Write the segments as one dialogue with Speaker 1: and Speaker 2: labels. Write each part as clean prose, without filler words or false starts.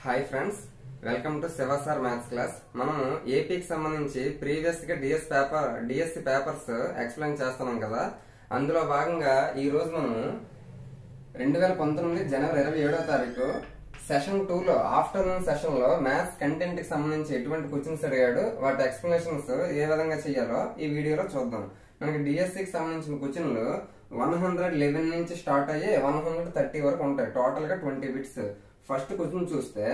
Speaker 1: Hi friends, welcome to Shiva sir maths class. మనము ఏపీకి సంబంధించి ప్రీవియస్ గా డిఎస్సి పేపర్స్ ఎక్స్ప్లెయిన్ చేస్తున్నాం కదా. అందులో భాగంగా ఈ రోజు మనము 2019 జనవరి 27వ తారీఖు సెషన్ 2 లో ఆఫ్టర్నూన్ సెషన్ లో మ్యాథ్స్ కంటెంట్ కి సంబంధించి ఎటువంటి క్వశ్చన్స్ అడిగాడు, వాటి ఎక్స్ప్లెనేషన్స్ ఏ విధంగా చేయాలో ఈ వీడియోలో చూద్దాం. మనకి డిఎస్సికి సంబంధించిన క్వశ్చన్లు 111 నుంచి స్టార్ట్ అయ్యి 130 వరకు ఉంటాయి. టోటల్ గా 20 బిట్స్. ఫస్ట్ క్వశ్చన్ చూస్తే,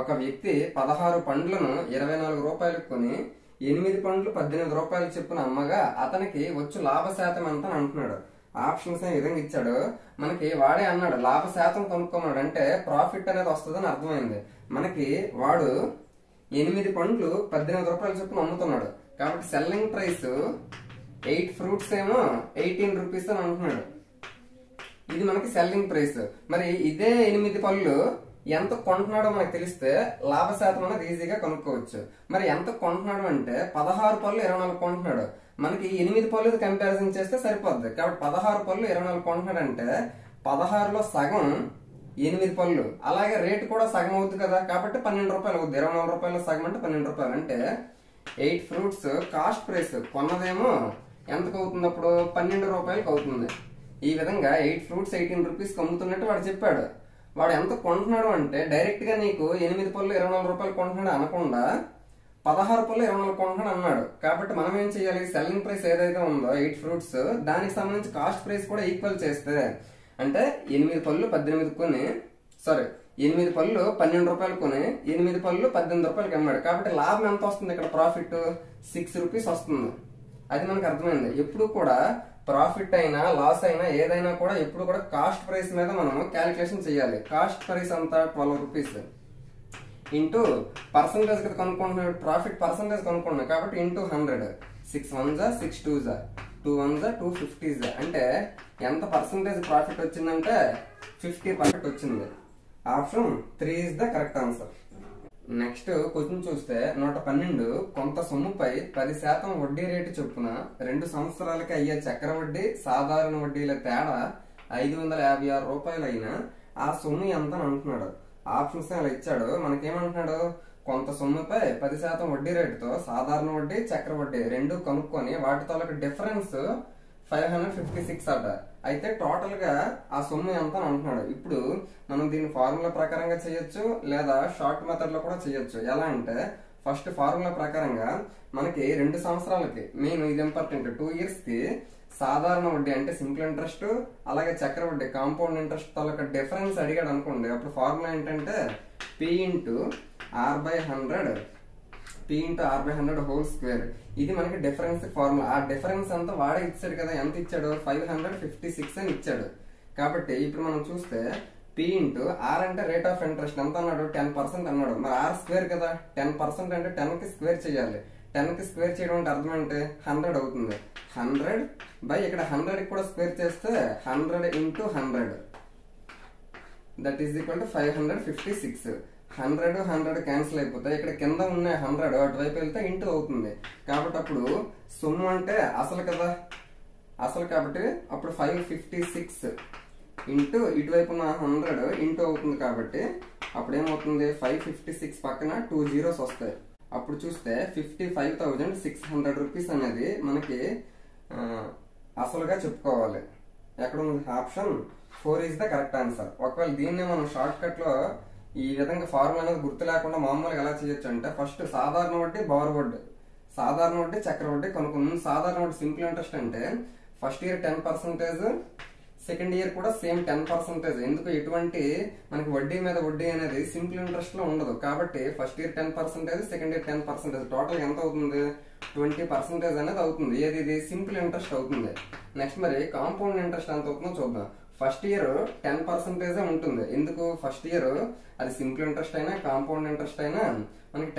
Speaker 1: ఒక వ్యక్తి 16 పండ్లను 24 రూపాయలకు కొని 8 పండ్లు 18 రూపాయలు చెప్పున అమ్మగా అతనికి వచ్చు లాభ శాతం ఎంత అని అంటున్నాడు. ఆప్షన్స్ ఈ విధంగా ఇచ్చాడు. మనకి వాడే అన్నాడు లాభ శాతం కనుక్కోమన్నాడు, అంటే ప్రాఫిట్ అనేది వస్తుందని అర్థమైంది. మనకి వాడు 8 పండ్లు 18 రూపాయలు చెప్పున అమ్ముతున్నాడు కాబట్టి సెల్లింగ్ ప్రైస్ 8 ఫ్రూట్స్ ఏమో 18 రూపీస్ అని అంటున్నాడు. ఇది మనకి సెల్లింగ్ ప్రైస్. మరి ఇదే 8 పళ్ళు ఎంత కొంటున్నాడో మనకు తెలిస్తే లాభ శాతం అనేది ఈజీగా కనుక్కోవచ్చు. మరి ఎంత కొంటున్నాడు అంటే 16 పళ్ళు 24 కొంటున్నాడు. మనకి 8 పళ్ళు కంపారిజన్ చేస్తే సరిపోద్ది. కాబట్టి 16 పళ్ళు 24 కొంటున్నాడు అంటే 16లో సగం 8 పళ్ళు. అలాగే రేటు కూడా సగం అవుతుంది కదా, కాబట్టి 12 రూపాయలు అవుతుంది. 24 రూపాయలు సగం అంటే 12 రూపాయలు. అంటే 8 ఫ్రూట్స్ కాస్ట్ ప్రైస్ కొన్నదేమో ఎంతకు అవుతుంది, అప్పుడు 12 రూపాయలకు అవుతుంది. ఈ విధంగా 8 ఫ్రూట్స్ 18 రూపీస్ అమ్ముతున్నట్టు వాడు చెప్పాడు. వాడు ఎంత కొంటున్నాడు అంటే డైరెక్ట్ గా నీకు 8 పళ్ళు 24 రూపాయలు కొంటున్నాడు అనకుండా 16 పళ్ళు 24 కొంటున్నాడు అన్నాడు. కాబట్టి మనం ఏం చేయాలి, సెల్లింగ్ ప్రైస్ ఏదైతే ఉందో 8 ఫ్రూట్స్ దానికి సంబంధించి కాస్ట్ ప్రైస్ కూడా ఈక్వల్ చేస్తే, అంటే 8 పళ్ళు 18 కొని 8 పళ్ళు 12 రూపాయలు కొని 8 పళ్ళు 18 రూపాయలకి అమ్మాడు. కాబట్టి లాభం ఎంత వస్తుంది, ఇక్కడ ప్రాఫిట్ 6 రూపీస్ వస్తుంది. అది మనకు అర్థమైంది. ఎప్పుడు కూడా ప్రాఫిట్ అయినా లాస్ అయినా ఏదైనా కూడా ఎప్పుడు కూడా కాస్ట్ ప్రైస్ మీద మనము క్యాలిక్యులేషన్ చేయాలి. కాస్ట్ ప్రైస్ అంతా 12 రూపీస్ ఇంటూ పర్సంటేజ్ కదా కనుక్కుంటున్నాడు, ప్రాఫిట్ పర్సంటేజ్ కనుక్కుంటున్నాడు కాబట్టి into 100. 6 1s 6 2s 2 1s 250s అంటే ఎంత పర్సంటేజ్ ప్రాఫిట్ వచ్చిందంటే 50% వచ్చింది. Option 3 is the correct answer. Next question చూస్తే, 112 కొంత సొమ్ముపై 10% వడ్డీ రేటు చొప్పున 2 సంవత్సరాలకి అయ్యే చక్ర వడ్డీ సాధారణ వడ్డీల తేడా 556 రూపాయలు అయినా ఆ సొమ్ము ఎంత అని అంటున్నాడు. ఆప్షన్స్ అలా ఇచ్చాడు. మనకేమంటున్నాడు, కొంత సొమ్ముపై 10% వడ్డీ రేటుతో సాధారణ వడ్డీ చక్ర వడ్డీ రెండు కనుక్కొని వాటితో డిఫరెన్స్ 556 అట. అయితే టోటల్ గా ఆ సొమ్ము ఎంత అని అంటున్నాడు. ఇప్పుడు మనం దీన్ని ఫార్ములా ప్రకారంగా చేయొచ్చు, లేదా షార్ట్ మెథడ్ లో కూడా చేయొచ్చు. ఎలా అంటే, ఫస్ట్ ఫార్ములా ప్రకారంగా మనకి 2 సంవత్సరాలకి మెయిన్ ఇది ఇంపార్టెంట్, 2 ఇయర్స్ కి సాధారణ వడ్డీ అంటే సింపుల్ ఇంట్రెస్ట్, అలాగే చక్ర వడ్డీ కాంపౌండ్ ఇంట్రెస్ట్ తాలూకా డిఫరెన్స్ అడిగాడు అనుకోండి. అప్పుడు ఫార్ములా ఏంటంటే P into R/100 whole square. ఇది మనకి డిఫరెన్స్ ఫార్ములా. ఆ డిఫరెన్స్ అంతా వాడే ఇచ్చాడు కదా. ఎంత ఇచ్చాడు, 556 అని ఇచ్చాడు. కాబట్టి ఇప్పుడు మనం చూస్తే P ఇంటూ R అంటే రేట్ ఆఫ్ ఇంట్రెస్ట్ ఎంత అన్నాడు, 10% అన్నాడు. మరి R స్క్వేర్ కదా, 10% అంటే 10 కి స్క్వేర్ చేయాలి. 10 కి స్క్వేర్ చేయడం అంటే అర్థం అంటే 100 అవుతుంది. 100 బై ఇక్కడ 100 కూడా స్క్వేర్ చేస్తే 100 into 100 that is equal to 556. 100 cancel అయిపోతాయి. ఇక్కడ కింద ఉన్న 100 అటువైపు వెళ్తే ఇంటూ అవుతుంది. కాబట్టి అప్పుడు సొమ్ము అంటే అసలు కదా, అసలు కాబట్టి అప్పుడు 556 ఇంటూ ఇటువైపు ఉన్న 100 ఇంటూ అవుతుంది. కాబట్టి అప్పుడు ఏమవుతుంది, 556 పక్కన 2 zeros వస్తాయి. అప్పుడు చూస్తే 55,600 రూపీస్ అనేది మనకి అసలుగా చెప్పుకోవాలి. ఎక్కడ ఉంది, option 4 is the correct answer. ఒకవేళ దీన్నే మనం షార్ట్ కట్ లో ఈ విధంగా ఫార్ములా అనేది గుర్తు లేకుండా మామూలుగా ఎలా చేయొచ్చు అంటే, ఫస్ట్ సాధారణ వడ్డీ బార్ వడ్డీ, సాధారణ వడ్డీ చక్ర వడ్డీ కనుక్కున్నాం. సాధారణ వడ్డీ సింపుల్ ఇంట్రెస్ట్ అంటే ఫస్ట్ ఇయర్ 10%, సెకండ్ ఇయర్ కూడా సేమ్ 10%. ఎందుకు, ఎటువంటి మనకి వడ్డీ మీద వడ్డీ అనేది సింపుల్ ఇంట్రెస్ట్ లో ఉండదు. కాబట్టి first year 10%, second year 10%, total ఎంత అవుతుంది, 20% అనేది అవుతుంది. ఏది, ఇది సింపుల్ ఇంట్రెస్ట్ అవుతుంది. నెక్స్ట్ మరి కాంపౌండ్ ఇంట్రెస్ట్ ఎంత అవుతుందో చూద్దాం. ఫస్ట్ ఇయర్ 10% ఉంటుంది. ఎందుకు, ఫస్ట్ ఇయర్ అది సింపుల్ ఇంట్రెస్ట్ అయినా కాంపౌండ్ ఇంట్రెస్ట్ అయినా మనకి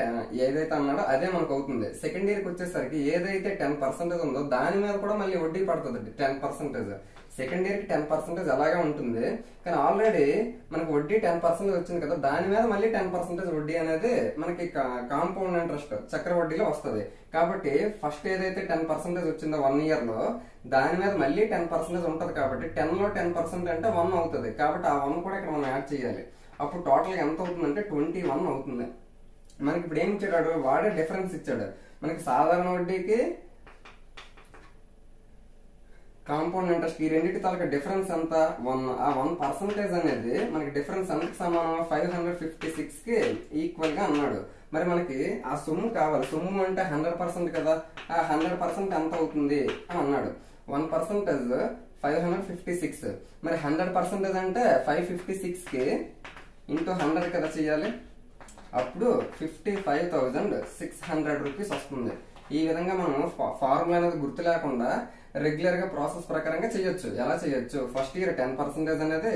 Speaker 1: ఏదైతే అన్నాడో అదే మనకు అవుతుంది. సెకండ్ ఇయర్ కి వచ్చేసరికి ఏదైతే 10% ఉందో దాని మీద కూడా మళ్ళీ వడ్డీ పడుతుంది 10%. సెకండ్ ఇయర్ కి 10% అలాగే ఉంటుంది. కానీ ఆల్రెడీ మనకి వడ్డీ 10% వచ్చింది కదా, దాని మీద మళ్ళీ 10% వడ్డీ అనేది మనకి కాంపౌండ్ ఇంట్రెస్ట్ చక్ర వడ్డీలో వస్తుంది. కాబట్టి ఫస్ట్ ఏదైతే 10% వచ్చిందో 1 ఇయర్ లో దాని మీద మళ్ళీ 10% ఉంటది. కాబట్టి 10 లో 10% అంటే 1 అవుతుంది. కాబట్టి ఆ 1 కూడా ఇక్కడ మనం యాడ్ చేయాలి. అప్పుడు టోటల్ గా ఎంత అవుతుందంటే 21 అవుతుంది. మనకి ఇప్పుడు ఏం ఇచ్చాడు, వాడే డిఫరెన్స్ ఇచ్చాడు. మనకి సాధారణ వడ్డీకి కాంపౌండ్ ఇంట్రెస్ట్ ఈ రెండింటి తాలూకా డిఫరెన్స్ ఎంత 1. ఆ 1% అనేది మనకి డిఫరెన్స్ ఎంతకి సమానం 556 కి ఈక్వల్ గా అన్నాడు. మరి మనకి ఆ సొమ్ము కావాలి. సొమ్ము అంటే 100% కదా, ఆ 100% ఎంత అవుతుంది అని అన్నాడు. 1% 556. మరి 100% అంటే 556 కి ఇంటూ 100 కదా చెయ్యాలి. అప్పుడు 55,600 రూపీస్ వస్తుంది. ఈ విధంగా మనం ఫార్ములా అనేది గుర్తు లేకుండా రెగ్యులర్ గా ప్రాసెస్ ప్రకారంగా చేయొచ్చు. ఎలా చేయొచ్చు, ఫస్ట్ ఇయర్ 10% అనేది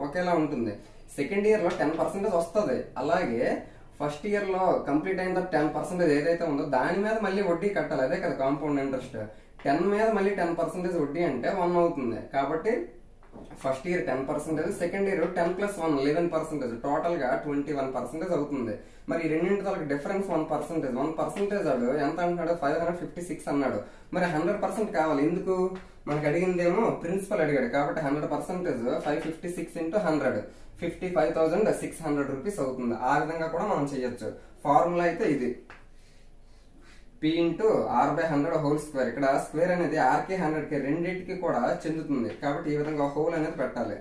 Speaker 1: ఒకేలా ఉంటుంది, సెకండ్ ఇయర్ లో 10% వస్తుంది. అలాగే ఫస్ట్ ఇయర్ లో కంప్లీట్ అయిన 10% ఏదైతే ఉందో దాని మీద మళ్ళీ వడ్డీ కట్టాలి. అదే కదా కాంపౌండ్ ఇంట్రెస్ట్. 10 మీద మళ్ళీ 10% వడ్డీ అంటే 1 అవుతుంది. కాబట్టి first year 10%, second year 10 + 1 11%, total గా 21% అవుతుంది. మరి ఈ రెండింటి తాలూకు డిఫరెన్స్ 1%. ఆడు ఎంత అంటున్నాడు, 556 అన్నాడు. మరి 100% కావాలి. ఎందుకు, మనకి అడిగిందేమో ప్రిన్సిపల్ అడిగాడు. కాబట్టి 100% 556 into 100 55,600 రూపీస్ అవుతుంది. ఆ విధంగా కూడా మనం చేయొచ్చు. ఫార్ములా అయితే ఇది P into R/100 whole square. ఇక్కడ స్క్వేర్ అనేది R కి 100 కి రెండింటికి కూడా చెందుతుంది. కాబట్టి ఈ విధంగా హోల్ అనేది పెట్టాలి.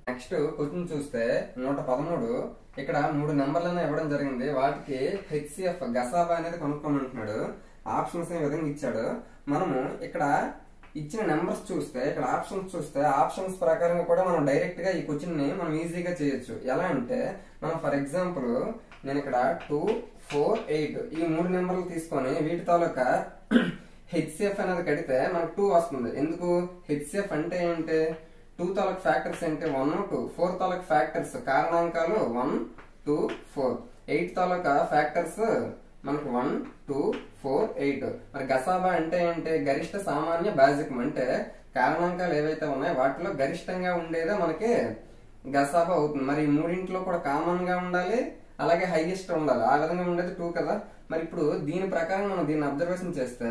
Speaker 1: నెక్స్ట్ క్వశ్చన్ చూస్తే 113. ఇక్కడ 3 నెంబర్లను ఇవ్వడం జరిగింది. వాటికి HCF గసాబా అనేది కనుక్కోమంటున్నాడు. ఆప్షన్స్ ఈ విధంగా ఇచ్చాడు. మనము ఇక్కడ ఇచ్చిన నెంబర్స్ చూస్తే, ఇక్కడ ఆప్షన్స్ చూస్తే, ఆప్షన్స్ ప్రకారంగా కూడా మనం డైరెక్ట్ గా ఈ క్వశ్చన్ ని మనం ఈజీగా చేయొచ్చు. ఎలా అంటే మనం ఫర్ ఎగ్జాంపుల్ నేను ఇక్కడ 2, 4, 8 ఈ 3 నెంబర్లు తీసుకొని వీటి తాలూకా HCF అనేది కడితే మనకు 2 వస్తుంది. ఎందుకు, HCF అంటే ఏంటి, 2 తాలూకా ఫ్యాక్టర్స్ అంటే 1, 2, 4 తాలూకా ఫ్యాక్టర్స్ కారణాంకాలు 1, 2, 4, 8 తాలూకా ఫ్యాక్టర్స్ మనకు 1, 2, 4, 8. మరి గసాబా అంటే ఏంటి, గరిష్ట సామాన్య భాజకం. అంటే కారణాంకాలు ఏవైతే ఉన్నాయో వాటిలో గరిష్టంగా ఉండేదే మనకి గసాబా అవుతుంది. మరి ఈ మూడింట్లో కూడా కామన్ గా ఉండాలి, అలాగే హైయెస్ట్ ఉండాలి. ఆ విధంగా ఉండేది 2 కదా. మరి ఇప్పుడు దీని ప్రకారం మనం దీన్ని అబ్జర్వేషన్ చేస్తే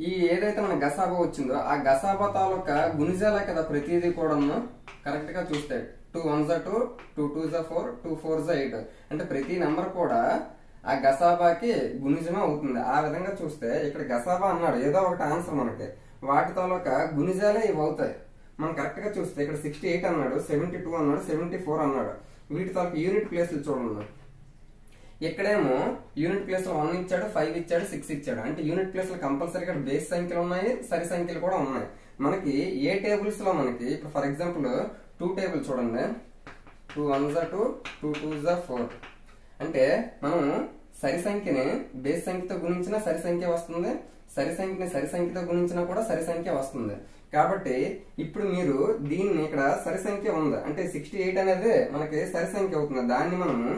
Speaker 1: ఈ ఏదైతే మన గసాబా వచ్చిందో ఆ గసాబా తాలూకా గుణిజాలే కదా ప్రతిదీ కూడా కరెక్ట్ గా చూస్తే 2 1s 2, 2 2s 4, 2 4s 8. అంటే ప్రతి నెంబర్ కూడా ఆ గసాబాకి గుణిజమే అవుతుంది. ఆ విధంగా చూస్తే ఇక్కడ గసాబా అన్నాడు, ఏదో ఒకటి ఆన్సర్ మనకి, వాటి తాలూకా గుణిజాలే ఇవి అవుతాయి. మనం కరెక్ట్ గా చూస్తే ఇక్కడ 68 అన్నాడు, 72 అన్నాడు, 74 అన్నాడు. వీటి తాలూకా యూనిట్ ప్లేస్లు చూడండి. ఇక్కడేమో యూనిట్ ప్లేస్ లో 1 ఇచ్చాడు, 5 ఇచ్చాడు, 6 ఇచ్చాడు. అంటే యూనిట్ ప్లేస్ లో కంపల్సరీగా బేస్ సంఖ్యలు ఉన్నాయి, సరి సంఖ్యలు కూడా ఉన్నాయి. మనకి ఏ టేబుల్స్ లో మనకి ఇప్పుడు ఫర్ ఎగ్జాంపుల్ 2 టేబుల్ చూడండి, 2 1s 2, 2 2s 4. అంటే మనం సరి సంఖ్యని బేస్ సంఖ్యతో గుణించినా సరి సంఖ్య వస్తుంది, సరి సంఖ్యని సరి సంఖ్యతో గుణించినా కూడా సరి సంఖ్య వస్తుంది. కాబట్టి ఇప్పుడు మీరు దీన్ని ఇక్కడ సరి సంఖ్య ఉంది అంటే 68 అనేది మనకి సరి సంఖ్య అవుతుంది. దాన్ని మనము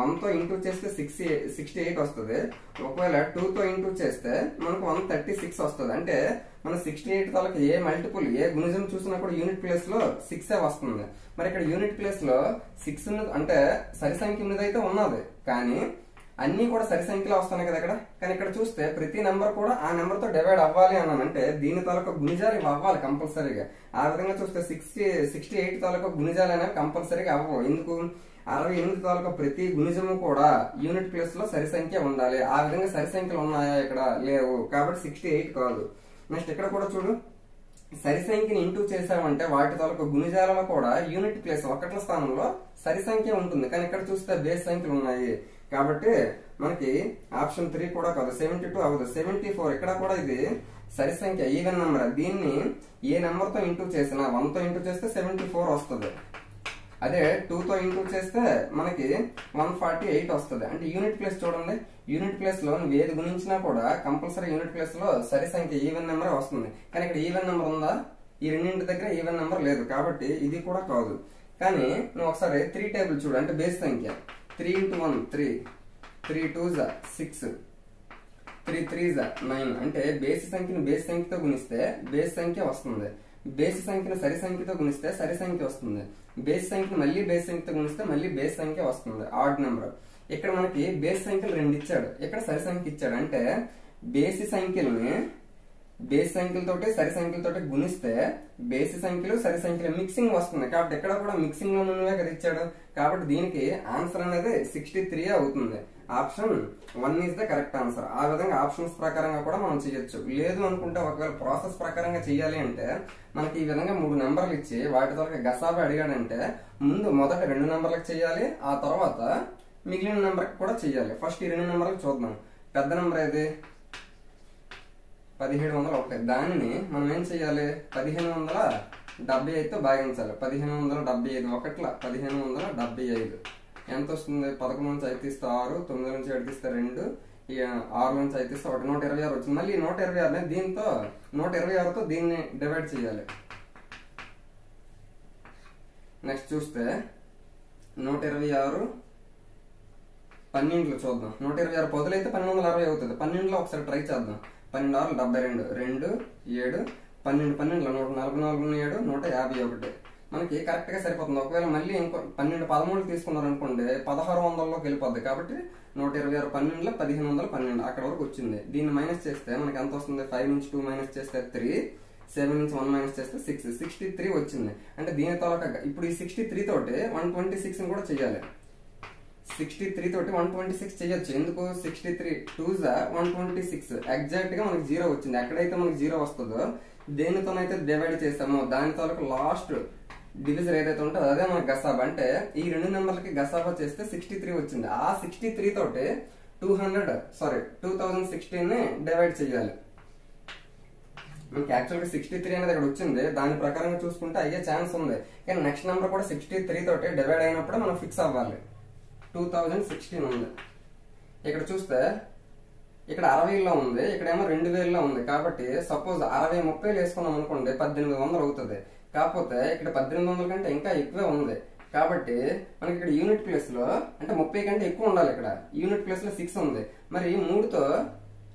Speaker 1: 1 తో ఇంటూ చేస్తే 68 వస్తుంది. ఒకవేళ 2 తో ఇంటూ చేస్తే మనకు 136 వస్తుంది. అంటే మన 68 తాలూకు ఏ మల్టిపుల్ ఏ గుణిజం చూసినా కూడా యూనిట్ ప్లేస్ లో 6 వస్తుంది. మరి ఇక్కడ యూనిట్ ప్లేస్ లో 6 ఉన్నది అంటే సరి సంఖ్య ఉన్నదైతే ఉన్నది, కానీ అన్ని కూడా సరి సంఖ్యలో వస్తున్నాయి కదా ఇక్కడ. కానీ ఇక్కడ చూస్తే ప్రతి నెంబర్ కూడా ఆ నెంబర్ తో డివైడ్ అవ్వాలి అన్నానంటే దీని తాలూకా గుణిజాలు ఇవి అవ్వాలి కంపల్సరీగా. ఆ విధంగా చూస్తే 68 తాలూకా గుణిజాలు అనేవి కంపల్సరీగా అవ్వవు. ఎందుకు, 68 తాలూకా ప్రతి గుణిజము కూడా యూనిట్ ప్లేస్ లో సరి సంఖ్య ఉండాలి. ఆ విధంగా సరి సంఖ్యలు ఉన్నాయా ఇక్కడ, లేవు. కాబట్టి 68 కాదు. నెక్స్ట్ ఇక్కడ కూడా చూడు, సరి సంఖ్యని ఇంటూ చేసామంటే వాటి తాలూకా గుణిజాలలో కూడా యూనిట్ ప్లేస్ 1 స్థానంలో సరి సంఖ్య ఉంటుంది. కానీ ఇక్కడ చూస్తే బేస్ సంఖ్యలు ఉన్నాయి. కాబట్టి మనకి ఆప్షన్ 3 కూడా కాదు, 72 అవ్వదు. 74 ఇక్కడ కూడా ఇది సరి సంఖ్య, ఈవెన్ నెంబర్. దీన్ని ఏ నెంబర్ తో ఇంటూ చేసినా 1 తో ఇంటూ చేస్తే 74 వస్తుంది. అదే 2 తో ఇంటూ చేస్తే మనకి 148 వస్తుంది. అంటే యూనిట్ ప్లేస్ చూడండి, యూనిట్ ప్లేస్ లో నువ్వు ఏది గుణించినా కూడా కంపల్సరీ యూనిట్ ప్లేస్ లో సరి సంఖ్య ఈవెన్ నెంబర్ వస్తుంది. కానీ ఇక్కడ ఈవెన్ నెంబర్ ఉందా, ఈ రెండింటి దగ్గర ఈవెన్ నెంబర్ లేదు. కాబట్టి ఇది కూడా కాదు. కానీ నువ్వు ఒకసారి 3 టేబుల్ చూడు, అంటే బేస్ సంఖ్య 3 into 1 3, 3 2s 6, 3 3s 9. అంటే బేసి సంఖ్యను బేస్ సంఖ్యతో గుణిస్తే బేస్ సంఖ్య వస్తుంది, బేసి సంఖ్యను సరి సంఖ్యతో గుణిస్తే సరి సంఖ్య వస్తుంది, బేస్ సంఖ్యను మళ్ళీ బేస్ సంఖ్యతో గుణిస్తే మళ్ళీ బేస్ సంఖ్య వస్తుంది, ఆడ్ నెంబర్. ఇక్కడ మనకి బేస్ సంఖ్యలు 2 ఇచ్చాడు, ఇక్కడ సరి సంఖ్య ఇచ్చాడు. అంటే బేసి సంఖ్యల్ని బేసి సంఖ్యలతోటి సరి సంఖ్యలతోటి గుణిస్తే బేసి సంఖ్యలు సరి సంఖ్యలు మిక్సింగ్ వస్తుంది. కాబట్టి ఇక్కడ కూడా మిక్సింగ్ లో ఉన్నవే కదా ఇచ్చాడు. కాబట్టి దీనికి ఆన్సర్ అనేది 63 అవుతుంది. Option 1 is the correct answer. ఆ విధంగా ఆప్షన్స్ ప్రకారంగా కూడా మనం చేయొచ్చు. లేదు అనుకుంటే ఒకవేళ ప్రాసెస్ ప్రకారంగా చేయాలి అంటే మనకి ఈ విధంగా 3 నెంబర్లు ఇచ్చి వాటితో గసాబా అడిగాడంటే ముందు మొదట 2 నెంబర్లకు చేయాలి, ఆ తర్వాత మిగిలిన నెంబర్కి కూడా చేయాలి. ఫస్ట్ ఈ 2 నెంబర్లకు చూద్దాం. పెద్ద నెంబర్ ఏది? 1701. దానిని మనం ఏం చెయ్యాలి? 1575తో భాగించాలి. 1575 ఒకట్ల 1575 ఎంత వస్తుంది? 11 నుంచి 5 తీస్తే 6, 9 నుంచి 7 తీస్తే 2, 6 నుంచి 5 తీస్తే 1, 126 వచ్చింది. మళ్ళీ 126 దీంతో 126తో దీన్ని డివైడ్ చేయాలి. నెక్స్ట్ చూస్తే 126 12లో చూద్దాం. 126 పొదులైతే 1260 అవుతుంది. 12లో ఒకసారి ట్రై చేద్దాం. 12 72, 2 7, 12 12 144, 151 మనకి కరెక్ట్ గా సరిపోతుంది. ఒకవేళ మళ్ళీ ఇంకో 12 13 తీసుకున్నారు అనుకోండి 1600లోకి వెళ్ళిపోద్ది. కాబట్టి 126 12లో 1512 అక్కడ వరకు వచ్చింది. దీన్ని మైనస్ చేస్తే మనకి ఎంత వస్తుంది? 5 నుంచి 2 మైనస్ చేస్తే 3, 7 నుంచి 1 మైనస్ చేస్తే 6, 63 వచ్చింది. అంటే దీని తోలక ఇప్పుడు ఈ 63 తోటి 126 కూడా చెయ్యాలి. 63 తోటి 126 చేయొచ్చు. ఎందుకు? 63 2s 126 ఎగ్జాక్ట్ గా మనకి 0 వచ్చింది. ఎక్కడైతే మనకి 0 వస్తుందో దేనితోనైతే డివైడ్ చేసామో దాని తోలక లాస్ట్ డివిజర్ ఏదైతే ఉంటుందో అదే మనకి గసాబా. అంటే ఈ 2 నెంబర్లకి గసాబా చేస్తే 63 వచ్చింది. ఆ 63 తోటి 2016 ని డివైడ్ చేయాలి. మనకి యాక్చువల్గా 63 అనేది ఇక్కడ వచ్చింది. దాని ప్రకారంగా చూసుకుంటే అయ్యే ఛాన్స్ ఉంది. కానీ నెక్స్ట్ నెంబర్ కూడా 63 తోటి డివైడ్ అయినప్పుడు మనం ఫిక్స్ అవ్వాలి. 2016 ఉంది. ఇక్కడ చూస్తే ఇక్కడ 60లో ఉంది, ఇక్కడేమో 2000లో ఉంది. కాబట్టి సపోజ్ 60 30 వేసుకున్నాం అనుకోండి 1800 అవుతుంది. కాకపోతే ఇక్కడ 1800 కంటే ఇంకా ఎక్కువే ఉంది. కాబట్టి మనకి ఇక్కడ యూనిట్ ప్లేస్ లో అంటే 30 కంటే ఎక్కువ ఉండాలి. ఇక్కడ యూనిట్ ప్లేస్ లో 6 ఉంది. మరి 3తో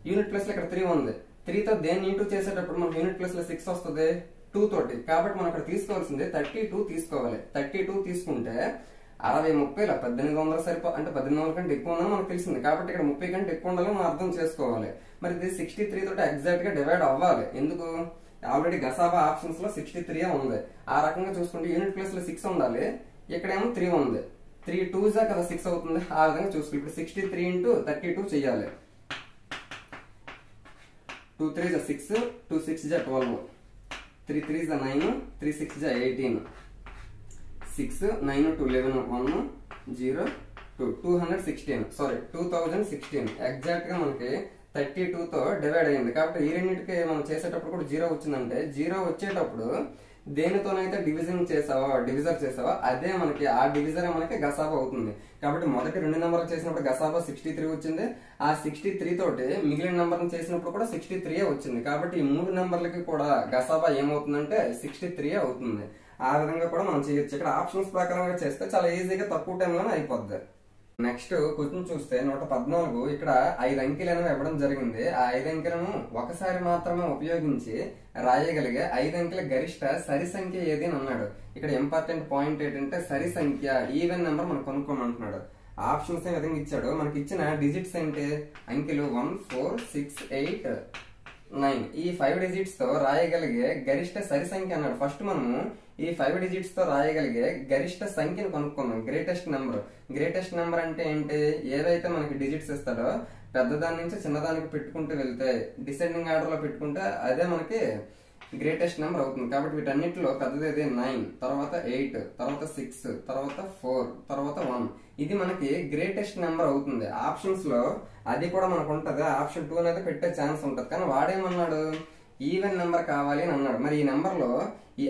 Speaker 1: యూనిట్ ప్లేస్ లో ఇక్కడ 3 ఉంది. 3తో దేన్ని ఇంటూ చేసేటప్పుడు మనకి యూనిట్ ప్లేస్ లో 6 వస్తుంది 2 తోటి. కాబట్టి మనం ఇక్కడ తీసుకోవాల్సింది 32 తీసుకోవాలి. 32 తీసుకుంటే 60 30 1800 అంటే 1800 కంటే ఎక్కువ ఉందని మనకు తెలిసింది. కాబట్టి ఇక్కడ 30 కంటే ఎక్కువ ఉండాలని మనం అర్థం చేసుకోవాలి. మరి ఇది 63 తోటి ఎగ్జాక్ట్ గా డివైడ్ అవ్వాలి. ఎందుకు? ఆల్రెడీ గసాబా ఆప్షన్స్ లో 63 ఉంది. ఆ రకంగా చూసుకుంటే యూనిట్ ప్లేస్ లో 6 ఉండాలి. ఇక్కడేమో 3 ఉంది. 3 2s కదా 6 అవుతుంది. ఆ విధంగా చూసుకుంటే ఇప్పుడు 63 ఇంటూ 32 చెయ్యాలి. 2 3s 6, 2 6s 12, 3 3s 9, 3 6s 18, 6 9 2 11 1 0 2 2016 exact గా మనకి 32 తో డివైడ్ అయింది. కాబట్టి ఈ రెండింటికి మనం చేసేటప్పుడు కూడా 0 వచ్చిందంటే 0 వచ్చేటప్పుడు దేనితోనైతే డివిజర్ చేసావో అదే మనకి ఆ డివిజర్ మనకి గసాబా అవుతుంది. కాబట్టి మొదటి 2 నెంబర్లు చేసినప్పుడు గసాబా 63 వచ్చింది. ఆ 63 తోటి మిగిలిన నెంబర్ చేసినప్పుడు కూడా 63 వచ్చింది. కాబట్టి ఈ 3 నెంబర్లకి కూడా గసాబా ఏమవుతుందంటే 63 అవుతుంది. ఆ విధంగా కూడా మనం చేయొచ్చు. ఇక్కడ ఆప్షన్స్ ప్రకారంగా చేస్తే చాలా ఈజీగా తక్కువ టైంలోనే అయిపోద్ది. నెక్స్ట్ క్వశ్చన్ చూస్తే 114 ఇక్కడ 5 అంకెలను ఇవ్వడం జరిగింది. ఆ 5 అంకెలను ఒకసారి మాత్రమే ఉపయోగించి రాయగలిగే 5 అంకెల గరిష్ట సరి సంఖ్య ఏది అని అన్నాడు. ఇక్కడ ఇంపార్టెంట్ పాయింట్ ఏంటంటే సరి సంఖ్య ఈవెన్ నెంబర్ మనం కనుక్కోమంటున్నాడు. ఆప్షన్స్ ఏ విధంగా ఇచ్చాడు. మనకి ఇచ్చిన డిజిట్స్ ఏంటి? అంకెలు 1 4 6 8 9. ఈ 5 డిజిట్స్ తో రాయగలిగే గరిష్ట సరి సంఖ్య అన్నాడు. ఫస్ట్ మనము ఈ 5 డిజిట్స్ తో రాయగలిగే గరిష్ట సంఖ్యను కనుక్కుందాం. గ్రేటెస్ట్ నెంబర్ అంటే ఏంటి? ఏదైతే మనకి డిజిట్స్ ఇస్తాడో పెద్దదాని నుంచి చిన్నదానికి పెట్టుకుంటూ వెళ్తే డిసెండింగ్ ఆర్డర్ లో పెట్టుకుంటే అదే మనకి గ్రేటెస్ట్ నెంబర్ అవుతుంది. కాబట్టి వీటన్నిటిలో పెద్దది 9, తర్వాత 8, తర్వాత 6, తర్వాత 4, తర్వాత 1. ఇది మనకి గ్రేటెస్ట్ నెంబర్ అవుతుంది. ఆప్షన్స్ లో అది కూడా మనకు ఉంటది. ఆప్షన్ 2 అనేది పెట్టే ఛాన్స్ ఉంటది. కానీ వాడేమన్నాడు? ఈవెన్ నెంబర్ కావాలి అని అన్నాడు. మరి ఈ నెంబర్ లో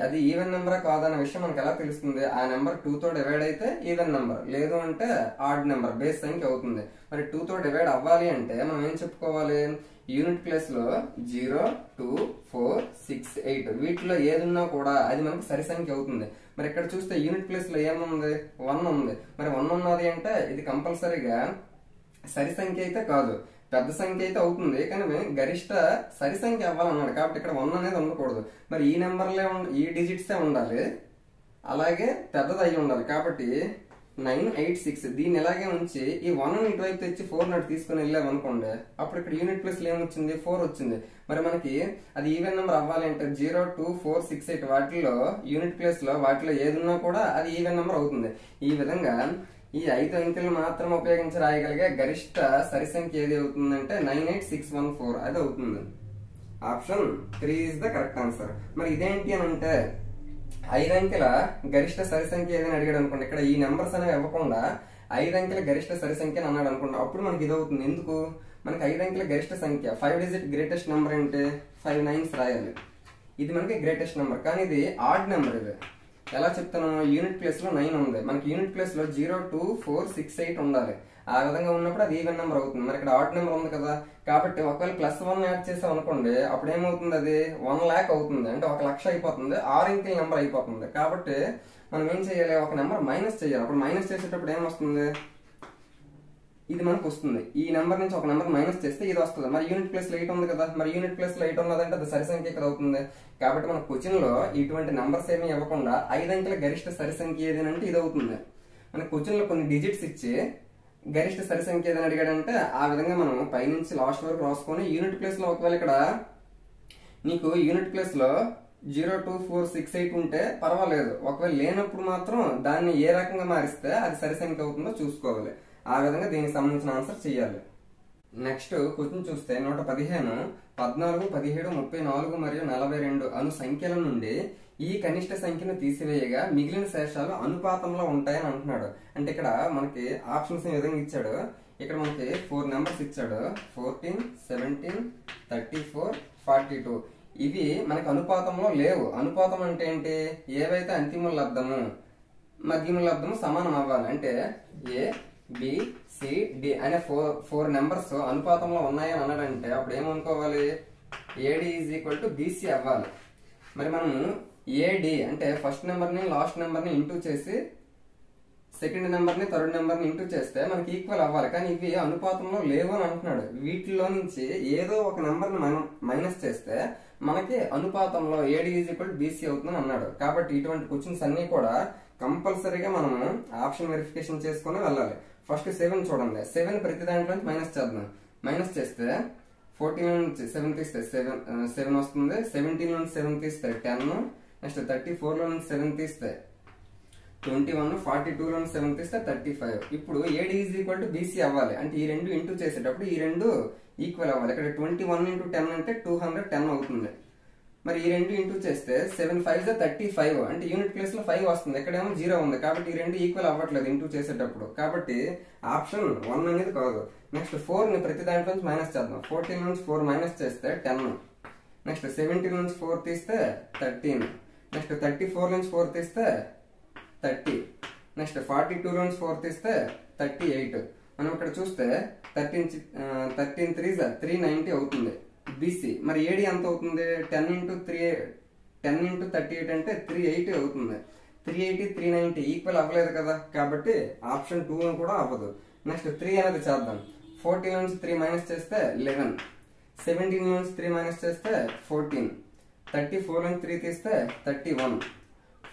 Speaker 1: అది ఈవెన్ నెంబర్ కాదన్న విషయం మనకు ఎలా తెలుస్తుంది? ఆ నెంబర్ 2 తో డివైడ్ అయితే ఈవెన్ నెంబర్, లేదు అంటే ఆడ్ నెంబర్ బేస్ సంఖ్య అవుతుంది. మరి 2 తో డివైడ్ అవ్వాలి అంటే మనం ఏం చెప్పుకోవాలి? యూనిట్ ప్లేస్ లో 0 2 4 6 8 వీటిలో ఏదున్నా కూడా అది మనకి సరి సంఖ్య అవుతుంది. మరి ఇక్కడ చూస్తే యూనిట్ ప్లేస్ లో ఏముంది? 1 ఉంది. మరి 1 ఉన్నది అంటే ఇది కంపల్సరీగా సరి సంఖ్య అయితే కాదు, పెద్ద సంఖ్య అయితే అవుతుంది. కానీ గరిష్ట సరి సంఖ్య అవ్వాలన్నాడు. కాబట్టి ఇక్కడ 1 అనేది ఉండకూడదు. మరి ఈ నెంబర్లే ఈ డిజిట్సే ఉండాలి, అలాగే పెద్దది అయి ఉండాలి. కాబట్టి 986. దీన్ని ఇలాగే ఉంచి ఈ 1 ఇటువైపు తెచ్చి 4 నాటి తీసుకుని వెళ్ళాం అనుకోండి, అప్పుడు ఇక్కడ యూనిట్ ప్లేస్ లో ఏమొచ్చింది? 4 వచ్చింది. మరి మనకి అది ఈవెన్ నెంబర్ అవ్వాలి అంటే 0, 2, 4, 6, 8 వాటిలో యూనిట్ ప్లేస్ లో వాటిలో ఏది ఉన్నా కూడా అది ఈవెన్ నెంబర్ అవుతుంది. ఈ విధంగా ఈ 5 అంకెలు మాత్రం ఉపయోగించి రాయగలిగే గరిష్ట సరి సంఖ్య ఏది అవుతుందంటే 98614 అది అవుతుంది. Option 3 is the correct answer. మరి ఇదేంటి అని అంటే 5 అంకెల గరిష్ట సరి సంఖ్య ఏదని అడిగాడు అనుకోండి, ఇక్కడ ఈ నెంబర్స్ అనేవి ఇవ్వకుండా 5 అంకెల గరిష్ట సరి సంఖ్య అని అన్నాడు అనుకోండి, అప్పుడు మనకి ఇది అవుతుంది. ఎందుకు? మనకి 5 అంకెల గరిష్ట సంఖ్య 5 డిజిట్ గ్రేటెస్ట్ నెంబర్ అంటే 5 9s రాయాలి. ఇది మనకి గ్రేటెస్ట్ నెంబర్, కానీ ఇది ఆడ్ నెంబర్. ఇది ఎలా చెప్తాను? యూనిట్ ప్లేస్ లో 9 ఉంది, మనకి యూనిట్ ప్లేస్ లో 0, 2, 4, 6, 8 ఉండాలి. ఆ విధంగా ఉన్నప్పుడు అది ఈవెన్ నెంబర్ అవుతుంది. మరి ఇక్కడ ఆడ్ నెంబర్ ఉంది కదా, కాబట్టి ఒకవేళ +1 యాడ్ చేసాం అనుకోండి, అప్పుడు ఏమవుతుంది? అది 1 lakh అవుతుంది, అంటే 1 లక్ష అయిపోతుంది, 6 అంకెల నెంబర్ అయిపోతుంది. కాబట్టి మనం ఏం చేయాలి? ఒక నెంబర్ మైనస్ చేయాలి. అప్పుడు మైనస్ చేసేటప్పుడు ఏమొస్తుంది? ఇది మనకు వస్తుంది. ఈ నెంబర్ నుంచి ఒక నెంబర్ మైనస్ చేస్తే ఇది వస్తుంది. మరి యూనిట్ ప్లేస్ లో 8 ఉంది కదా, మరి యూనిట్ ప్లేస్ లో 8 ఉన్నదంటే అది సరి సంఖ్య ఇక్కడ అవుతుంది. కాబట్టి మన క్వశ్చన్ లో ఇటువంటి నెంబర్స్ ఏమీ ఇవ్వకుండా 5 అంకెల గరిష్ట సరి సంఖ్య ఏది అంటే ఇది అవుతుంది. మన క్వశ్చన్ లో కొన్ని డిజిట్స్ ఇచ్చి గరిష్ట సరి సంఖ్య ఏదని అడిగాడంటే ఆ విధంగా మనం పైనుంచి లాస్ట్ వరకు రాసుకొని యూనిట్ ప్లేస్ లో ఒకవేళ ఇక్కడ నీకు యూనిట్ ప్లేస్ లో 0, 2, 4, 6, 8 ఉంటే పర్వాలేదు. ఒకవేళ లేనప్పుడు మాత్రం దాన్ని ఏ రకంగా మారిస్తే అది సరి సంఖ్య అవుతుందో చూసుకోవాలి. ఆ విధంగా దీనికి సంబంధించిన ఆన్సర్ చేయాలి. నెక్స్ట్ క్వశ్చన్ చూస్తే 115, 14, 17, 34 మరియు 42 అను సంఖ్యల నుండి ఈ కనిష్ట సంఖ్యను తీసివేయగా మిగిలిన శేషాలు అనుపాతంలో ఉంటాయని అంటున్నాడు. అంటే ఇక్కడ మనకి ఆప్షన్స్ ఈ విధంగా ఇచ్చాడు. ఇక్కడ మనకి 4 నెంబర్స్ ఇచ్చాడు, 14, 17, 34, 42. ఇవి మనకి అనుపాతంలో లేవు. అనుపాతం అంటే ఏంటి? ఏవైతే అంతిమ లబ్ధము మధ్యమ లబ్ధము సమానం అవ్వాలి. అంటే ఏ, బి, సి, డి అనే 4 నెంబర్స్ అనుపాతంలో ఉన్నాయని అన్నాడంటే అప్పుడు ఏమనుకోవాలి? AD is equal to BC అవ్వాలి. మరి మనము ఏడి అంటే ఫస్ట్ నెంబర్ ని లాస్ట్ నెంబర్ ని ఇంటూ చేసి సెకండ్ నెంబర్ ని థర్డ్ నెంబర్ ని ఇంటూ చేస్తే మనకి ఈక్వల్ అవ్వాలి. కానీ ఇవి అనుపాతంలో లేవు అని అంటున్నాడు. వీటిలో నుంచి ఏదో ఒక నెంబర్ ని మనం మైనస్ చేస్తే మనకి అనుపాతంలో ఏడి ఈజ్ ఈక్వల్ బీసీ అవుతుందని అన్నాడు. కాబట్టి ఇటువంటి క్వశ్చన్స్ అన్ని కూడా కంపల్సరీగా మనము ఆప్షన్ వెరిఫికేషన్ చేసుకుని వెళ్ళాలి. ఫస్ట్ 7 చూడండి. 7 ప్రతి దాంట్లో మైనస్ చేద్దాం. మైనస్ చేస్తే 14 నుంచి 7 తీస్తే 7 వస్తుంది. 17 నుంచి 7 తీస్తే 10. నెక్స్ట్ 34 లో నుంచి 7 తీస్తే 21, 42 లో నుంచి 7 తీస్తే 35. ఇప్పుడు AD is equal to BC అవ్వాలి. అంటే ఈ రెండు ఇంటూ చేసేటప్పుడు ఈ రెండు ఈక్వల్ అవ్వాలి. ఇక్కడ 21 into 10 అంటే 210 అవుతుంది. మరి ఈ రెండు ఇంటూ చేస్తే 7 5 35 అంటే యూనిట్ ప్లేస్ లో 5 వస్తుంది. ఎక్కడేమో 0 ఉంది. కాబట్టి ఈ రెండు ఈక్వల్ అవ్వట్లేదు ఇంటూ చేసేటప్పుడు. కాబట్టి ఆప్షన్ 1 అనేది కాదు. నెక్స్ట్ 4 ని ప్రతి దాంట్లో నుంచి మైనస్ చేద్దాం. 14 నుంచి 4 మైనస్ చేస్తే 10. నెక్స్ట్ 17 నుంచి 4 తీస్తే 13. నెక్స్ట్ 34 నుంచి 4 తీస్తే 30. నెక్స్ట్ 42 నుంచి 4 తీస్తే 38. మనం ఇక్కడ చూస్తే 13 3 390 అవుతుంది బీసీ. మరి ఏడి ఎంత అవుతుంది? 10 into 38 అంటే 380 అవుతుంది. 380 390 ఈక్వల్ అవ్వలేదు కదా, కాబట్టి ఆప్షన్ 2 కూడా అవ్వదు. నెక్స్ట్ 3 అనేది చేద్దాం. 14 నుంచి 3 మైనస్ చేస్తే 11. 17 నుంచి 3 మైనస్ చేస్తే 14. 34 నుంచి 3 తీస్తే 31.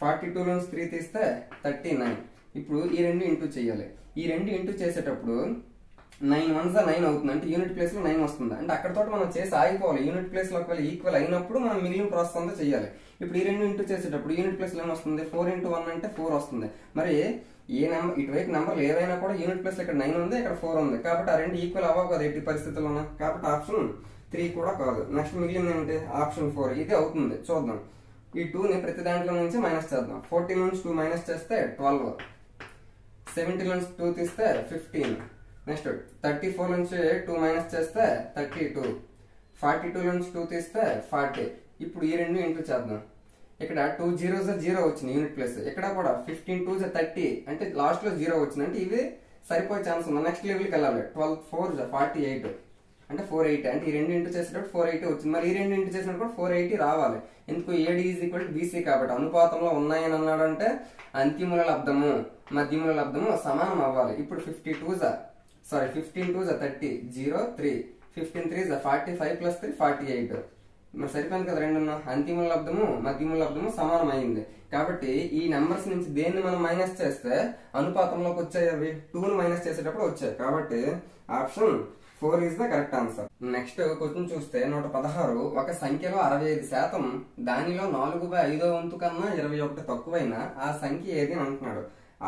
Speaker 1: 42 నుంచి 3 తీస్తే 39. ఇప్పుడు ఈ రెండు ఇంటూ చేయాలి. ఈ రెండు ఇంటూ చేసేటప్పుడు 9 1s 9 అవుతుంది. అంటే యూనిట్ ప్లేస్ లో 9 వస్తుంది. అంటే అక్కడతో మనం చేసి ఆగిపోవాలి. యూనిట్ ప్లేస్ లో ఒకవేళ ఈక్వల్ అయినప్పుడు మనం మిగిలిన ప్రాసెస్ అంతా చేయాలి. ఇప్పుడు ఈ రెండు ఇంటూ చేసేటప్పుడు యూనిట్ ప్లేస్ లో ఏమొస్తుంది? 4 into 1 అంటే 4 వస్తుంది. మరి ఏ నెంబర్ ఇటువైపు నెంబర్లు ఏవైనా కూడా యూనిట్ ప్లేస్ లో ఇక్కడ 9 ఉంది, ఇక్కడ 4 ఉంది. కాబట్టి ఆ రెండు ఈక్వల్ అవ్వవు కదా ఎట్టి పరిస్థితుల్లో. కాబట్టి ఆప్షన్ 3 కూడా కాదు. నెక్స్ట్ మిగిలింది ఏంటి? ఆప్షన్ 4 ఇది అవుతుంది. చూద్దాం. ఈ 2 ని ప్రతి దాంట్లో నుంచి మైనస్ చేద్దాం. 14 నుంచి 2 మైనస్ చేస్తే 12. 17 నుంచి 2 తీస్తే 15. నెక్స్ట్ 34 నుంచి 2 మైనస్ చేస్తే 32. 42 నుంచి 2 తీస్తే 40. ఇప్పుడు ఈ రెండు ఇంటూ చేద్దాం. ఇక్కడ 2 0s 0 వచ్చింది యూనిట్ ప్లేస్. ఇక్కడ కూడా 15 2s 30 అంటే లాస్ట్ లో 0 వచ్చింది. అంటే ఇవి సరిపోయే ఛాన్స్ ఉంది. నెక్స్ట్ లెవెల్కి వెళ్ళాలి. 12 4s 48 అంటే 480. అంటే ఈ రెండు ఇంటూ చేసేటప్పుడు 480 వచ్చింది. మరి ఈ రెండు ఇంటూ చేసినప్పుడు 480 రావాలి. ఎందుకు? AD is equal to BC కాబట్టి అనుపాతంలో ఉన్నాయని అన్నాడు. అంటే అంతిముల లబ్ధము మధ్యముల లబ్ధము సమానం అవ్వాలి. ఇప్పుడు 15 2s 30 0 3 15 3s 45 plus 3 48. మరి సరిపోయింది కదా, రెండు అంతిమ లబ్ధము మధ్యమ లబ్ధము సమానమైంది. కాబట్టి ఈ నెంబర్స్ నుంచి దేన్ని మనం మైనస్ చేస్తే అనుపాతంలోకి వచ్చాయి, అవి 2ని మైనస్ చేసేటప్పుడు వచ్చాయి. కాబట్టి option 4 is the correct answer. Next question చూస్తే 116 ఒక సంఖ్యలో 65% దానిలో 4/5 వంతు కన్నా 21 తక్కువైన ఆ సంఖ్య ఏది అని అంటున్నాడు.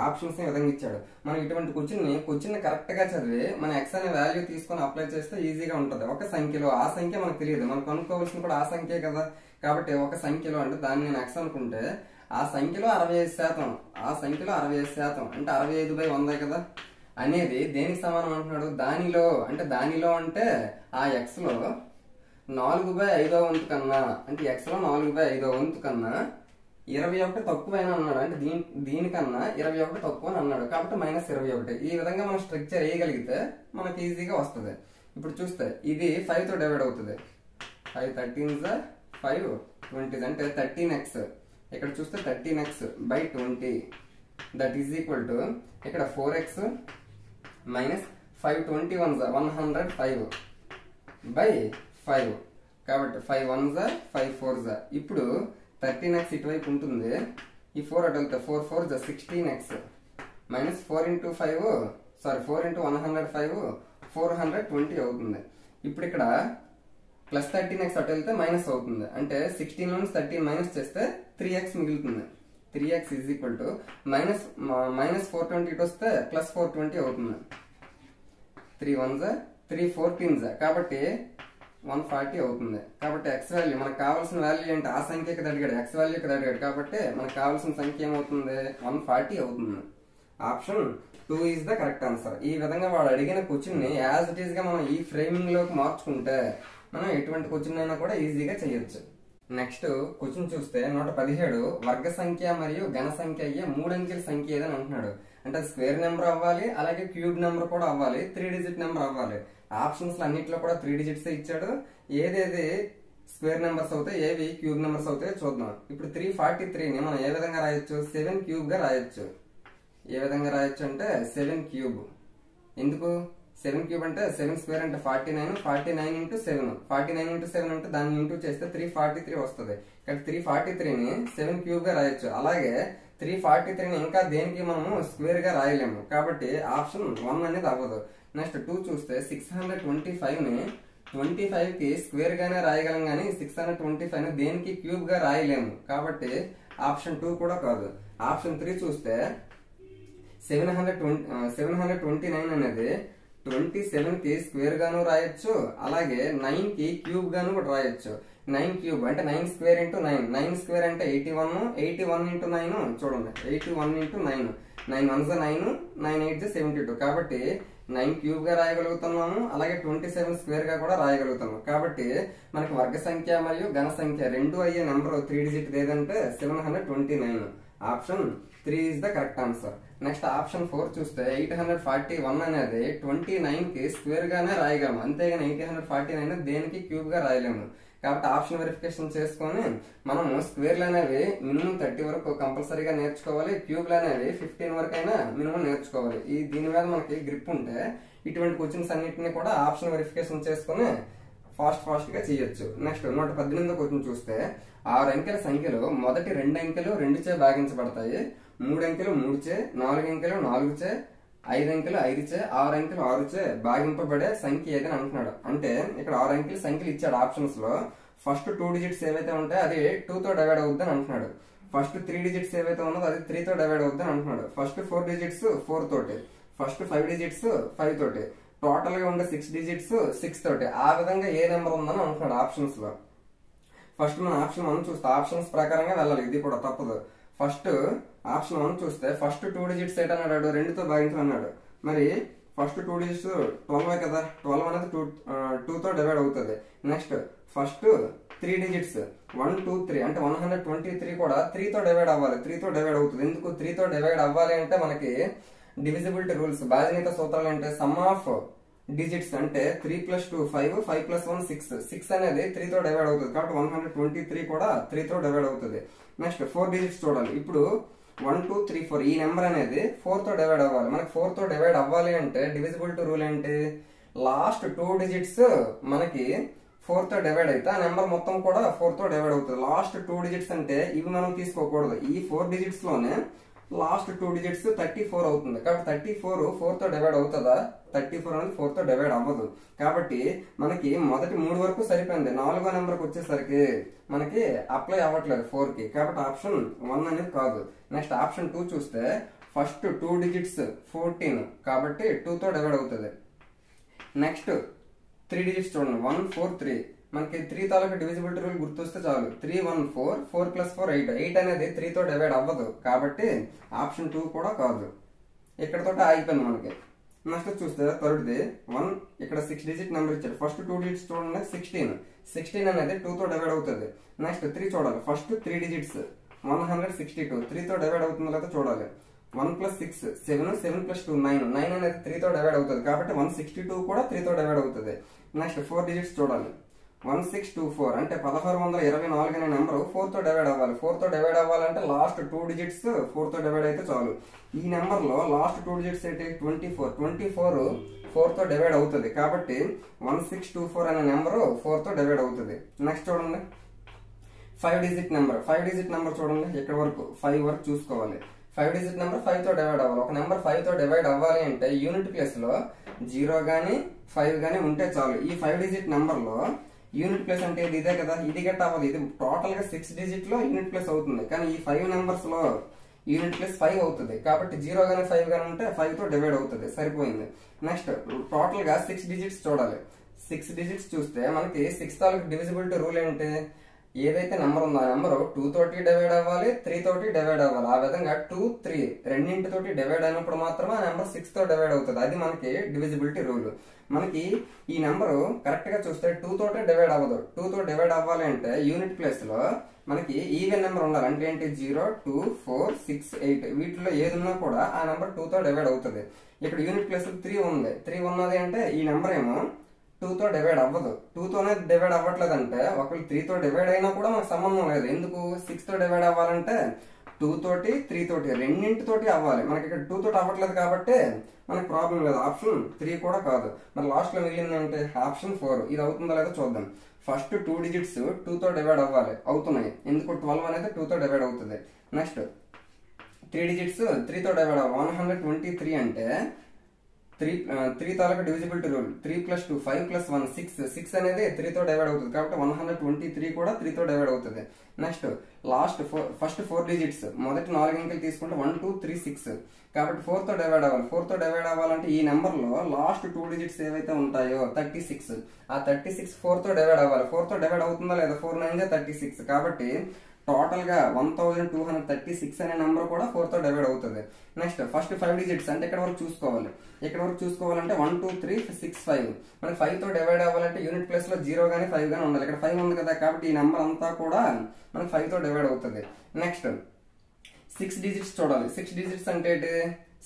Speaker 1: ఆప్షన్స్ ఈ విధంగా ఇచ్చాడు. మనం ఇటువంటి క్వశ్చన్ కరెక్ట్ గా చదివి మన ఎక్స్ అనే వాల్యూ తీసుకొని అప్లై చేస్తే ఈజీగా ఉంటుంది. ఒక సంఖ్యలో ఆ సంఖ్య మనకు తెలియదు, మనం కనుక్కోవాల్సింది కూడా ఆ సంఖ్యే కదా. కాబట్టి ఒక సంఖ్యలో అంటే దాన్ని నేను ఎక్స్ అనుకుంటే ఆ సంఖ్యలో 65%, ఆ సంఖ్యలో 65% అంటే 65/100 కదా అనేది దేనికి సమానం అంటున్నాడు. దానిలో అంటే ఆ ఎక్స్ లో 4/5 వంతు కన్నా, అంటే ఎక్స్ లో 4/5 వంతు కన్నా 21 తక్కువైనా అన్నాడు. అంటే దీనికన్నా 21 తక్కువ అని అన్నాడు. కాబట్టి -21. ఈ విధంగా మనం స్ట్రక్చర్ వేయగలిగితే మనకి ఈజీగా వస్తుంది. ఇప్పుడు చూస్తే ఇది 5 తో డివైడ్ అవుతుంది. 5 13s 5 20 అంటే 13x. ఇక్కడ చూస్తే 13x/20 that is equal to ఇక్కడ 4x మైనస్ 5 21s 105/5. కాబట్టి 5 1s 5 4s. ఇప్పుడు 13x ఇటువైపు ఉంటుంది, ఈ 4 అటు వెళ్తే 4 4s 16x మైనస్ 4 × 105 420 అవుతుంది. ఇప్పుడు ఇక్కడ ప్లస్ 13x అటు వెళ్తే మైనస్ అవుతుంది, అంటే 16 నుంచి 13 మైనస్ చేస్తే 3x మిగులుతుంది. 3x is equal to minus 420 ఇటు వస్తే ప్లస్ 420 అవుతుంది. 3 1s 3 14s కాబట్టి 140 అవుతుంది. కాబట్టి ఎక్స్ వాల్యూ మనకు కావాల్సిన వాల్యూ ఏంటి, ఆ సంఖ్యకి అడిగాడు, ఎక్స్ వాల్యూకి అడిగాడు. కాబట్టి మనకు కావాల్సిన సంఖ్య ఏమవుతుంది, 140 అవుతుంది. Option 2 is the correct answer. ఈ విధంగా వాడు అడిగిన క్వశ్చన్ ని యాజ్ ఇట్ ఈస్ గా మనం ఈ ఫ్రేమింగ్ లోకి మార్చుకుంటే మనం ఎటువంటి క్వశ్చన్ అయినా కూడా ఈజీగా చేయొచ్చు. నెక్స్ట్ క్వశ్చన్ చూస్తే 117 వర్గ సంఖ్య మరియు ఘన సంఖ్య అయ్యే 3 అంకెల సంఖ్య ఏదని అంటున్నాడు. అంటే స్క్వేర్ నెంబర్ అవ్వాలి, అలాగే క్యూబ్ నెంబర్ కూడా అవ్వాలి, 3 డిజిట్ నెంబర్ అవ్వాలి. ఆప్షన్స్ అన్నింటిలో కూడా 3 డిజిట్స్ ఇచ్చాడు. ఏదేది స్క్వేర్ నెంబర్స్ అవుతాయి, ఏవి క్యూబ్ నెంబర్స్ అవుతాయో చూద్దాం. ఇప్పుడు 343ని మనం ఏ విధంగా రాయొచ్చు, 7 క్యూబ్ గా రాయొచ్చు. ఏ విధంగా రాయొచ్చు అంటే 7 క్యూబ్. ఎందుకు 7 క్యూబ్ అంటే 7 స్క్వేర్ అంటే 49, 49 × 7, 49 × 7 అంటే దాన్ని ఇంటూ చేస్తే 343 వస్తుంది. కాబట్టి 343ని 7 క్యూబ్ గా రాయొచ్చు. అలాగే 343ని ఇంకా దేనికి మనము స్క్వేర్ గా రాయలేము. కాబట్టి ఆప్షన్ 1 అనేది అవ్వదు. నెక్స్ట్ 2 చూస్తే 625ని 25 కి స్క్వేర్ గానే రాయగలం, కానీ 625ని దేనికి క్యూబ్ గా రాయలేము. కాబట్టి ఆప్షన్ 2 కూడా కాదు. ఆప్షన్ 3 చూస్తే 729 అనేది 27 కి స్క్వేర్ గాను రాయొచ్చు, అలాగే 9 కి క్యూబ్ గాను కూడా రాయొచ్చు. 9 క్యూబ్ అంటే 9 స్క్వేర్ × 9, 9 స్క్వేర్ అంటే 81, 81 × 9 చూడండి, 81 × 9, 9 1s 9, 9 8s 72. కాబట్టి 9 క్యూబ్ గా రాయగలుగుతున్నాము, అలాగే 27 స్క్వేర్ గా కూడా రాయగలుగుతాము. కాబట్టి మనకి వర్గ సంఖ్య మరియు ఘన సంఖ్య రెండు అయ్యే నెంబర్ 3 డిజిట్ ఏదంటే 729. Option 3 is the correct answer. Next option 4 చూస్తే 841 అనేది 29 కి స్క్వేర్ గానే రాయగలము, అంతేగాని 849 దేనికి క్యూబ్ గా రాయలేము. కాబట్టి ఆప్షన్ వెరిఫికేషన్ చేసుకొని మనము స్క్వేర్లు అనేవి మినిమం 30 వరకు కంపల్సరీగా నేర్చుకోవాలి, క్యూబ్లు అనేవి 15 వరకు అయినా మినిమం నేర్చుకోవాలి. దీని మీద మనకి గ్రిప్ ఉంటే ఇటువంటి క్వశ్చన్స్ అన్నింటినీ కూడా ఆప్షన్ వెరిఫికేషన్ చేసుకుని ఫాస్ట్ గా చేయొచ్చు. నెక్స్ట్ 118 క్వశ్చన్ చూస్తే 6 అంకెల సంఖ్యలో మొదటి 2 అంకెలు 2 చే భాగించబడతాయి, 3 అంకెలు 3 చే, 4 అంకెలు 4 చే, 5 అంకెలు 5 చే, 6 అంకెలు 6 చే భాగింపబడే సంఖ్య ఏదని అంటున్నాడు. అంటే ఇక్కడ 6 అంకెల సంఖ్యలు ఇచ్చాడు. ఆప్షన్స్ లో ఫస్ట్ 2 డిజిట్స్ ఏవైతే ఉంటాయో అది 2 తో డివైడ్ అవుద్ది అని అంటున్నాడు. ఫస్ట్ 3 డిజిట్స్ ఏవైతే ఉన్నదో అది 3 తో డివైడ్ అవుద్ది అని అంటున్నాడు. ఫస్ట్ 4 డిజిట్స్ 4 తోటి, ఫస్ట్ 5 డిజిట్స్ 5 తోటి, టోటల్ గా ఉండే 6 డిజిట్స్ 6 తోటి. ఆ విధంగా ఏ నెంబర్ ఉందని అంటున్నాడు ఆప్షన్స్ లో. ఫస్ట్ మనం ఆప్షన్ 1 చూస్తే ఆప్షన్స్ ప్రకారంగా వెళ్ళాలి, ఇది కూడా తప్పదు. ఫస్ట్ ఆప్షన్ 1 చూస్తే ఫస్ట్ 2 డిజిట్స్ ఏంటన్నాడు, 2 తో భాగించమన్నాడు. మరి ఫస్ట్ 2 డిజిట్స్ 12 కదా, 12 అనేది 2 తో డివైడ్ అవుతుంది. నెక్స్ట్ ఫస్ట్ 3 డిజిట్స్ 1 2 3 అంటే 123 కూడా 3 తో డివైడ్ అవ్వాలి, 3 తో డివైడ్ అవుతుంది. ఎందుకు 3 తో డివైడ్ అవ్వాలి అంటే మనకి డివిజిబిలిటీ రూల్స్, బాధ్యత సూత్రాలు అంటే సమ్ ఆఫ్ డిజిట్స్ అంటే 3 + 2 5, 5 + 1 6, 6 అనేది 3 తో డివైడ్ అవుతుంది. కాబట్టి 123 కూడా 3 తో డివైడ్ అవుతుంది. నెక్స్ట్ 4 డిజిట్స్ చూడాలి. ఇప్పుడు 1 2 3 4 ఈ నెంబర్ అనేది 4 తో డివైడ్ అవ్వాలి. మనకి 4 తో డివైడ్ అవ్వాలి అంటే డివిజిబిలిటీ రూల్ ఏంటి, లాస్ట్ 2 డిజిట్స్ మనకి 4 తో డివైడ్ అయితే ఆ నెంబర్ మొత్తం కూడా 4 తో డివైడ్ అవుతుంది. లాస్ట్ 2 డిజిట్స్ అంటే ఇవి మనం తీసుకోకూడదు. ఈ 4 డిజిట్స్ లోనే లాస్ట్ 2 డిజిట్స్ 34 అవుతుంది. కాబట్టి 34 4 తో డివైడ్ అవుతుందా? 34 అనేది 4 తో డివైడ్ అవ్వదు. కాబట్టి మనకి మొదటి 3 వరకు సరిపోయింది. 4వ నెంబర్కి వచ్చేసరికి మనకి అప్లై అవ్వట్లేదు 4 కి. కాబట్టి ఆప్షన్ 1 అనేది కాదు. నెక్స్ట్ ఆప్షన్ 2 చూస్తే ఫస్ట్ 2 డిజిట్స్ 14 కాబట్టి 2 తో డివైడ్ అవుతుంది. నెక్స్ట్ 3 డిజిట్స్ చూడండి 1 4 3 మనకి 3 తాలూకు డివిజిబిలిటీ రూల్ గుర్తొస్తే చాలు. 3 1 4 4 + 4 8 8 అనేది 3 తో డివైడ్ అవ్వదు. కాబట్టి ఆప్షన్ 2 కూడా కాదు. ఇక్కడతో ఆగిపోయింది మనకి. నెక్స్ట్ చూస్తే థర్డ్ది 1 ఇక్కడ 6 డిజిట్ నెంబర్ ఇచ్చారు. ఫస్ట్ 2 డిజిట్స్ చూడండి 16 అనేది 2 తో డివైడ్ అవుతుంది. నెక్స్ట్ 3 చూడాలి. ఫస్ట్ 3 డిజిట్స్ 162 3 తో డివైడ్ అవుతుందో లేదో చూడాలి. 1 + 6 7 7 + 2 9 9 అనేది 3 తో డివైడ్ అవుతుంది. కాబట్టి 162 కూడా 3 తో డివైడ్ అవుతుంది. నెక్స్ట్ 4 డిజిట్స్ చూడాలి. 1624 అంటే 1624 అనే నెంబర్ 4 తో డివైడ్ అవ్వాలి. 4 తో డివైడ్ అవ్వాలంటే లాస్ట్ 2 డిజిట్స్ 4 తో డివైడ్ అయితే చాలు. ఈ నెంబర్ లో లాస్ట్ 2 డిజిట్స్ ఏంటి 24 4 తో డివైడ్ అవుతుంది. కాబట్టి 1624 అనే నెంబర్ 4 తో డివైడ్ అవుతుంది. నెక్స్ట్ చూడండి 5 డిజిట్ నెంబర్ చూడండి. ఇక్కడ వరకు 5 వరకు చూసుకోవాలి. 5 డిజిట్ నెంబర్ 5 తో డివైడ్ అవ్వాలి. ఒక నెంబర్ 5 తో డివైడ్ అవ్వాలి అంటే యూనిట్ ప్లేస్ లో 0 గానీ 5 గానీ ఉంటే చాలు. ఈ 5 డిజిట్ నెంబర్ లో యూనిట్ ప్లేస్ అంటే ఇదే కదా, ఇది గట్ట అవ్వదు. ఇది టోటల్ గా 6 డిజిట్ లో యూనిట్ ప్లేస్ అవుతుంది. కానీ ఈ 5 నెంబర్స్ లో యూనిట్ ప్లేస్ 5 అవుతుంది. కాబట్టి 0 గానీ 5 గానీ ఉంటే 5 తో డివైడ్ అవుతుంది. సరిపోయింది. నెక్స్ట్ టోటల్ గా 6 డిజిట్స్ చూడాలి. 6 డిజిట్స్ చూస్తే మనకి 6 తాలూకు డివిజిబిలిటీ రూల్ ఏంటి? ఏదైతే నెంబర్ ఉందో ఆ నెంబర్ 2 తోటి డివైడ్ అవ్వాలి, 3 తోటి డివైడ్ అవ్వాలి. ఆ విధంగా 2 3 రెండింటితోటి డివైడ్ అయినప్పుడు మాత్రమే ఆ నెంబర్ 6 తో డివైడ్ అవుతుంది. అది మనకి డివిజిబిలిటీ రూల్. మనకి ఈ నెంబర్ కరెక్ట్ గా చూస్తే 2 తోటే డివైడ్ అవ్వదు. 2 తో డివైడ్ అవ్వాలి అంటే యూనిట్ ప్లేస్ లో మనకి ఈవెన్ నెంబర్ ఉండాలి. అంటే ఏంటి 0 2 4 6 8 వీటిలో ఏది ఉన్నా కూడా ఆ నెంబర్ 2 తో డివైడ్ అవుతుంది. ఇక్కడ యూనిట్ ప్లేస్ 3 ఉంది. 3 ఉన్నది అంటే ఈ నెంబర్ ఏమో 2 తో డివైడ్ అవ్వదు. 2 తోనే డివైడ్ అవ్వట్లేదు అంటే ఒకవేళ 3 తో డివైడ్ అయినా కూడా మనకు సంబంధం లేదు. ఎందుకు 6 తో డివైడ్ అవ్వాలంటే 2 తోటి 3 తోటి రెండింటితోటి అవ్వాలి. మనకి ఇక్కడ 2 తోటి అవ్వట్లేదు కాబట్టి మనకి ప్రాబ్లం లేదు. ఆప్షన్ 3 కూడా కాదు. మరి లాస్ట్ లో మిగిలిందంటే ఆప్షన్ 4. ఇది అవుతుందో లేదో చూద్దాం. ఫస్ట్ 2 డిజిట్స్ 2 తో డివైడ్ అవ్వాలి, అవుతున్నాయి. ఎందుకు 12 అనేది 2 తో డివైడ్ అవుతుంది. నెక్స్ట్ 3 డిజిట్స్ 3 తో డివైడ్ అవ్వాలి. 123 అంటే 3 తాలూకు డివిజిబిలిటీ రూల్ 3 + 2 5 + 1 6 అనేది 3 తో డివైడ్ అవుతుంది. కాబట్టి 123 కూడా 3 తో డివైడ్ అవుతుంది. నెక్స్ట్ లాస్ట్ ఫస్ట్ 4 డిజిట్స్ మొదటి 4 అంకెలు తీసుకుంటే 1 2 3 6 కాబట్టి 4 తో డివైడ్ అవ్వాలి. 4 తో డివైడ్ అవ్వాలంటే ఈ నెంబర్ లో లాస్ట్ 2 డిజిట్స్ ఏవైతే ఉంటాయో 36 ఆ 36 4 తో డివైడ్ అవ్వాలి. 4 తో డివైడ్ అవుతుందా లేదా? 4 9 36 కాబట్టి టోటల్ గా 1236 అనే నెంబర్ కూడా 4 తో డివైడ్ అవుతుంది. నెక్స్ట్ ఫస్ట్ 5 డిజిట్స్ అంటే ఇక్కడ వరకు చూసుకోవాలి. ఇక్కడ వరకు చూసుకోవాలంటే 1 2 3 6 5 మనకి 5 తో డివైడ్ అవ్వాలంటే యూనిట్ ప్లేస్ లో 0 గానీ 5 గానీ ఉండాలి. ఇక్కడ 5 ఉంది కదా, కాబట్టి ఈ నెంబర్ అంతా కూడా మనకి 5 తో డివైడ్ అవుతుంది. నెక్స్ట్ 6 డిజిట్స్ చూడాలి. 6 డిజిట్స్ అంటే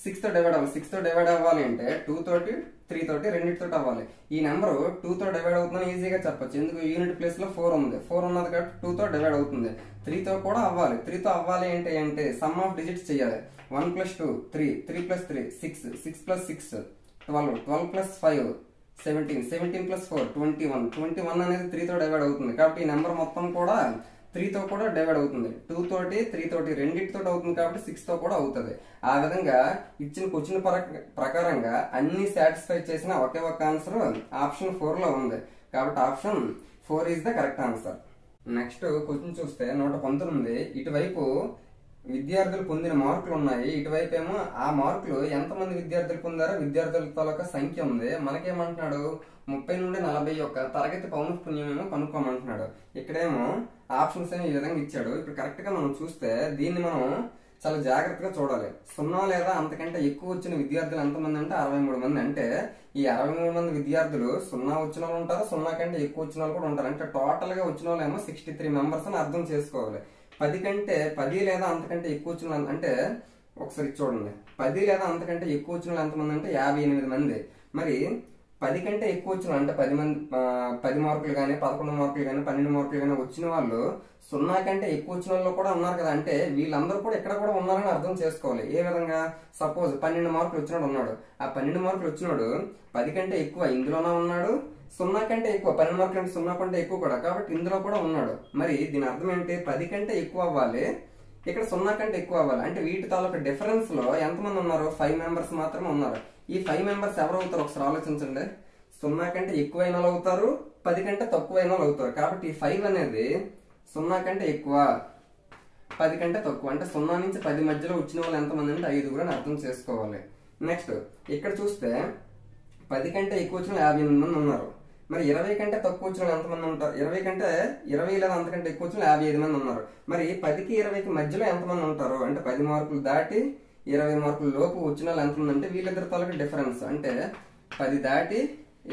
Speaker 1: 6 తో డివైడ్ అవ్వాలి. 6 తో డివైడ్ అవ్వాలి అంటే 2 తోటి 3 తోటి రెండింటితో అవ్వాలి. ఈ నెంబర్ 2 తో డివైడ్ అవుతుందని ఈజీగా చెప్పొచ్చు. ఎందుకు యూనిట్ ప్లేస్ లో 4 ఉంది. 4 ఉన్నది కాబట్టి 2 తో డివైడ్ అవుతుంది. 3 తో కూడా అవ్వాలి. 3 తో అవ్వాలి అంటే సమ్ ఆఫ్ డిజిట్స్ చేయాలి. 1 + 2 3 3 + 3 6 6 + 6 12 12 + 5 17 17 + 4 21 21 అనేది 3 తో డివైడ్ అవుతుంది. కాబట్టి ఈ నెంబర్ మొత్తం కూడా 3 తో కూడా డివైడ్ అవుతుంది. 2 తోటి 3 తోటి రెండింటితో అవుతుంది కాబట్టి 6 తో కూడా అవుతుంది. ఆ విధంగా ఇచ్చిన క్వశ్చన్ ప్రకారంగా అన్ని సాటిస్ఫై చేసిన ఒకే ఒక ఆన్సర్ ఆప్షన్ 4 లో ఉంది. కాబట్టి option 4 is the correct answer. Next question చూస్తే 119 ఇటువైపు విద్యార్థులు పొందిన మార్కులు ఉన్నాయి. ఇటువైపు ఏమో ఆ మార్కులు ఎంతమంది విద్యార్థులు పొందారో విద్యార్థుల తాలూకా సంఖ్య ఉంది. మనకేమంటున్నాడు 30 నుండి 41 తరగతి పౌనఃపున్యం ఏమో కనుక్కోమంటున్నాడు. ఇక్కడేమో ఆప్షన్స్ ఏమో ఈ విధంగా ఇచ్చాడు. ఇప్పుడు కరెక్ట్ గా మనం చూస్తే దీన్ని మనం చాలా జాగ్రత్తగా చూడాలి. 0 లేదా అంతకంటే ఎక్కువ వచ్చిన విద్యార్థులు ఎంతమంది అంటే 63 మంది. అంటే ఈ 63 మంది విద్యార్థులు 0 వచ్చిన వాళ్ళు ఉంటారు, 0 కంటే ఎక్కువ వచ్చిన వాళ్ళు కూడా ఉంటారు. అంటే టోటల్ గా వచ్చిన వాళ్ళు ఏమో 63 మెంబర్స్ అని అర్థం చేసుకోవాలి. 10 లేదా అంతకంటే ఎక్కువ వచ్చిన అంటే ఒకసారి చూడండి. 10 లేదా అంతకంటే ఎక్కువ వచ్చిన వాళ్ళు ఎంతమంది అంటే 58 మంది. మరి 10 కంటే ఎక్కువ వచ్చిన అంటే 10 మార్కులు కానీ 11 మార్కులు కానీ 12 మార్కులు కానీ వచ్చిన వాళ్ళు 0 కంటే ఎక్కువ వచ్చిన వాళ్ళు కూడా ఉన్నారు కదా. అంటే వీళ్ళందరూ కూడా ఇక్కడ కూడా ఉన్నారని అర్థం చేసుకోవాలి. ఏ విధంగా? సపోజ్ 12 మార్కులు వచ్చినాడు ఉన్నాడు. ఆ 12 మార్కులు వచ్చినాడు 10 కంటే ఎక్కువ ఇందులోనే ఉన్నాడు, 0 కంటే ఎక్కువ, 12 మార్కులు అంటే 0 కంటే ఎక్కువ కూడా, కాబట్టి ఇందులో కూడా ఉన్నాడు. మరి దీని అర్థం ఏంటి? 10 కంటే ఎక్కువ అవ్వాలి, ఇక్కడ 0 కంటే ఎక్కువ అవ్వాలి. అంటే వీటి తాలూకు డిఫరెన్స్ లో ఎంతమంది ఉన్నారు? 5 మెంబర్స్ మాత్రమే ఉన్నారు. ఈ 5 మెంబర్స్ ఎవరు అవుతారు ఒకసారి ఆలోచించండి. 0 కంటే ఎక్కువైన వాళ్ళు అవుతారు, 10 కంటే తక్కువైన వాళ్ళు అవుతారు. కాబట్టి ఈ 5 అనేది 0 కంటే ఎక్కువ, 10 కంటే తక్కువ. అంటే 0 నుంచి 10 మధ్యలో వచ్చిన వాళ్ళు ఎంతమంది అంటే 5 అని అర్థం చేసుకోవాలి. నెక్స్ట్ ఇక్కడ చూస్తే 10 కంటే ఎక్కువ వచ్చిన 58 మంది ఉన్నారు. మరి 20 కంటే తక్కువ వచ్చిన ఎంతమంది ఉంటారు? 20 కంటే 20 లేదా అంతకంటే ఎక్కువ వచ్చిన 55 మంది ఉన్నారు. మరి 10కి 20కి మధ్యలో ఎంతమంది ఉంటారు అంటే 10 మార్కులు దాటి 20 మార్కుల లోపు వచ్చిన వాళ్ళు ఎంతమంది అంటే వీళ్ళిద్దరి తాలూకు డిఫరెన్స్. అంటే 10 దాటి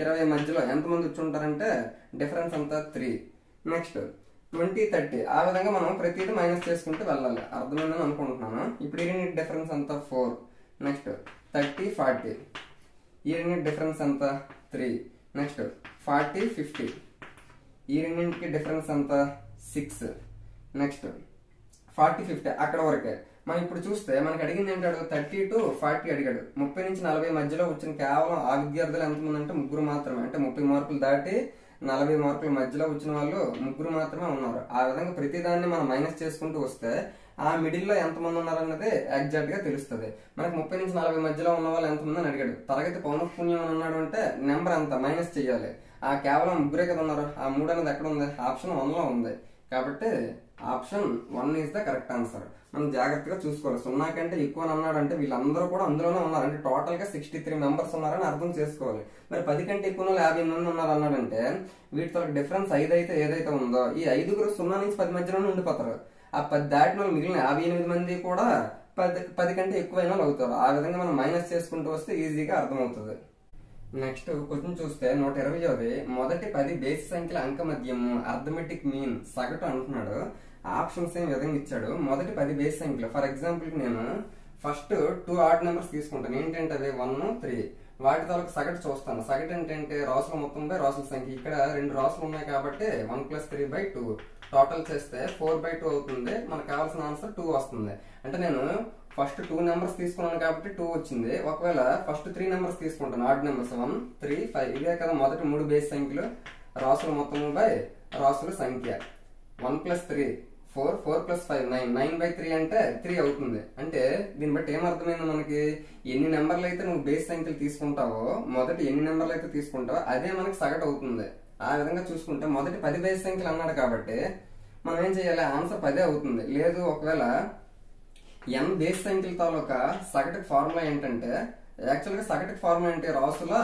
Speaker 1: 20 మధ్యలో ఎంతమంది వచ్చి ఉంటారంటే డిఫరెన్స్ అంతా 3. నెక్స్ట్ 20, 30 ఆ విధంగా మనం ప్రతిదీ మైనస్ చేసుకుంటూ వెళ్ళాలి. అర్థమైందని అనుకుంటున్నాను. ఇప్పుడు ఈ రెండింటి డిఫరెన్స్ అంతా 4. నెక్స్ట్ 30, 40 ఈ రెండింటి డిఫరెన్స్ అంతా 3. నెక్స్ట్ 40, 50 ఈ రెండింటికి డిఫరెన్స్ అంతా 6. నెక్స్ట్ 40, 50 అక్కడ వరకే. మనం ఇప్పుడు చూస్తే మనకి అడిగింది ఏంటాడు? 30 to 40 అడిగాడు. 30 నుంచి 40 మధ్యలో వచ్చిన కేవలం ఆ విద్యార్థులు ఎంతమంది అంటే 3 మాత్రమే. అంటే 30 మార్కులు దాటి 40 మార్కుల మధ్యలో వచ్చిన వాళ్ళు 3 మాత్రమే ఉన్నారు. ఆ విధంగా ప్రతిదాన్ని మనం మైనస్ చేసుకుంటూ వస్తే ఆ మిడిల్ లో ఎంతమంది ఉన్నారన్నది ఎగ్జాక్ట్ గా తెలుస్తుంది. మనకి 30 నుంచి 40 మధ్యలో ఉన్న వాళ్ళు ఎంతమంది అని అడిగాడు. తరగతి పౌనఃపున్యం అని అన్నాడు అంటే నెంబర్ ఎంత మైనస్ చేయాలి. ఆ కేవలం 3 కదా ఉన్నారు. ఆ 3 అనేది ఎక్కడ ఉంది? ఆప్షన్ 1 లో ఉంది. కాబట్టి option 1 is the correct answer. మనం జాగ్రత్తగా చూసుకోవాలి. 0 కంటే ఎక్కువ అన్నాడు అంటే వీళ్ళందరూ కూడా అందులోనే ఉన్నారు. అంటే టోటల్ గా 63 మెంబర్స్ ఉన్నారని అర్థం చేసుకోవాలి. మరి 10 కంటే ఎక్కువ 50 మంది ఉన్నారు అన్నాడంటే వీటితో డిఫరెన్స్ 5 అయితే ఏదైతే ఉందో ఈ 5 0 నుంచి 10 మధ్యలోనే ఉండిపోతారు. ఆ 10 దాటిన వాళ్ళు మిగిలిన 58 మంది కూడా 10 కంటే ఎక్కువైన వాళ్ళు అవుతారు. ఆ విధంగా మనం మైనస్ చేసుకుంటూ వస్తే ఈజీగా అర్థమవుతుంది. నెక్స్ట్ క్వశ్చన్ చూస్తే 120ది మొదటి 10 బేసి సంఖ్యల అంక మధ్యము అర్థమెటిక్ మీన్ సగటు అంటున్నాడు. ఆప్షన్స్ ఏం విధంగా ఇచ్చాడు. మొదటి 10 బేసి సంఖ్యలు ఫర్ ఎగ్జాంపుల్ నేను ఫస్ట్ 2 ఆడ్ నెంబర్స్ తీసుకుంటాను. ఏంటంటే అవి 1, 3 వాటి తాలూకు సగటు చూస్తాను. సగటు ఏంటంటే రాసుల మొత్తం బై రాసుల సంఖ్య. ఇక్కడ 2 రాసులు ఉన్నాయి కాబట్టి 1 + 3/2 టోటల్ చేస్తే 4/2 అవుతుంది. మనకు కావాల్సిన ఆన్సర్ 2 వస్తుంది. అంటే నేను ఫస్ట్ 2 నెంబర్స్ తీసుకున్నాను కాబట్టి 2 వచ్చింది. ఒకవేళ ఫస్ట్ 3 నెంబర్స్ తీసుకుంటాను ఆడ్ నెంబర్స్ 1, 3, 5 ఇదే కదా మొదటి 3 బేస్ సంఖ్యలు. రాసుల మొత్తం బై రాసుల సంఖ్య. 1 + 3 4, 4 + 5 9, 9/3 అంటే 3 అవుతుంది. అంటే దీన్ని బట్టి ఏమర్థమైంది మనకి? ఎన్ని నెంబర్లు అయితే నువ్వు బేస్ సంఖ్యలు తీసుకుంటావో మొదటి ఎన్ని నెంబర్లు అయితే తీసుకుంటావో అదే మనకి సగటు అవుతుంది. ఆ విధంగా చూసుకుంటే మొదటి 10 బేస్ సంఖ్యలు అన్నాడు కాబట్టి మనం ఏం చేయాలి? ఆన్సర్ 10 అవుతుంది. లేదు ఒకవేళ n బేస్ సంఖ్యల తాలూకా సగటుకి ఫార్ములా ఏంటంటే యాక్చువల్ గా సగటుకి ఫార్ములా ఏంటి? రాసుల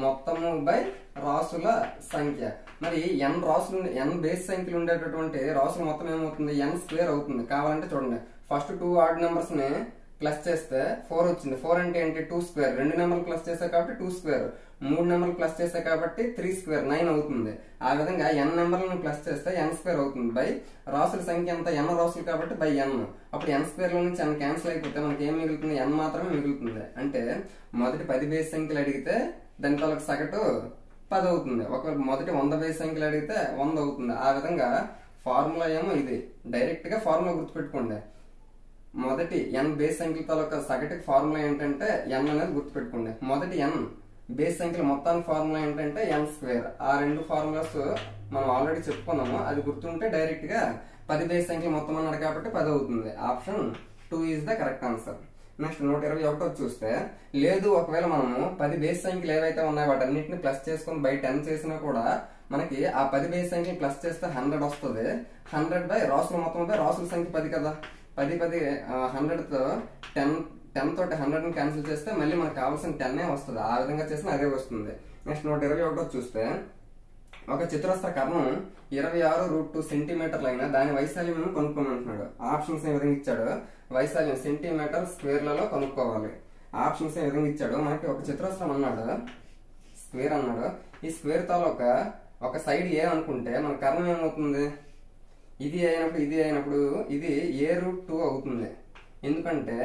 Speaker 1: మొత్తము బై రాసుల సంఖ్య. మరి n బేస్ సంఖ్యలు ఉండేటటువంటి రాసుల మొత్తం ఏమవుతుంది? n² అవుతుంది. కావాలంటే చూడండి, ఫస్ట్ 2 ఆడ్ నెంబర్స్ ని ప్లస్ చేస్తే 4 వచ్చింది. 4 అంటే ఏంటి? 2². 2 నెంబర్లు ప్లస్ చేసా కాబట్టి 2². 3 నెంబర్లు ప్లస్ చేసా కాబట్టి 3² 9 అవుతుంది. ఆ విధంగా n నెంబర్లను ప్లస్ చేస్తే n² అవుతుంది. బై రాసుల సంఖ్య ఎంత? n రాసులు కాబట్టి బై n. అప్పుడు n² లో నుంచి n క్యాన్సిల్ అయిపోతే మనకి ఏం మిగులుతుంది? n మాత్రమే మిగులుతుంది. అంటే మొదటి 10 బేస్ సంఖ్యలు అడిగితే దాని తాలూకు సగటు 10 అవుతుంది. ఒకవేళ మొదటి 100 బేస్ సంఖ్యలు అడిగితే 100 అవుతుంది. ఆ విధంగా ఫార్ములా ఏమో ఇది. డైరెక్ట్ గా ఫార్ములా గుర్తుపెట్టుకోండి. మొదటి n బేస్ సంఖ్యల తాలూకా సగటుకి ఫార్ములా ఏంటంటే n అనేది గుర్తుపెట్టుకోండి. మొదటి n బేస్ సంఖ్యల మొత్తానికి ఫార్ములా ఏంటంటే n². ఆ 2 ఫార్ములాస్ మనం ఆల్రెడీ చెప్పుకున్నాము. అది గుర్తుంటే డైరెక్ట్ గా 10 బేస్ సంఖ్యలు మొత్తం అన్నాడు కాబట్టి 10 అవుతుంది. Option 2 is the correct answer. Next 121 చూస్తే లేదు ఒకవేళ మనము 10 బేస్ సంఖ్యలు ఏవైతే ఉన్నాయో వాటన్నిటిని ప్లస్ చేసుకుని బై 10 చేసినా కూడా మనకి ఆ 10 బేస్ సంఖ్యలు ప్లస్ చేస్తే 100 వస్తుంది. 100 బై రాసుల మొత్తం బై రాసుల సంఖ్య 10 కదా. 10 100 తో 10 తోటి 100 ని క్యాన్సిల్ చేస్తే మళ్ళీ మనకు కావాల్సిన 10 వస్తుంది. ఆ విధంగా చేసిన అదే వస్తుంది. నెక్స్ట్ 121 చూస్తే ఒక చతురస్ర కర్ణం 26√2 సెంటీమీటర్లు అయినా దాని వైశాల్యం కనుక్కోమంటున్నాడు. ఆప్షన్స్ ఏ విధంగా ఇచ్చాడు? వైశాల్యం సెంటీమీటర్ స్క్వేర్లలో కనుక్కోవాలి. ఆప్షన్స్ ఏ విధంగా ఇచ్చాడు? మనకి ఒక చతురస్రం అన్నాడు, స్క్వేర్ అన్నాడు. ఈ స్క్వేర్ తాలూకా ఒక సైడ్ ఏ అనుకుంటే మన కర్ణం ఏమవుతుంది? ఇది అయినప్పుడు ఇది a√2 అవుతుంది. ఎందుకంటే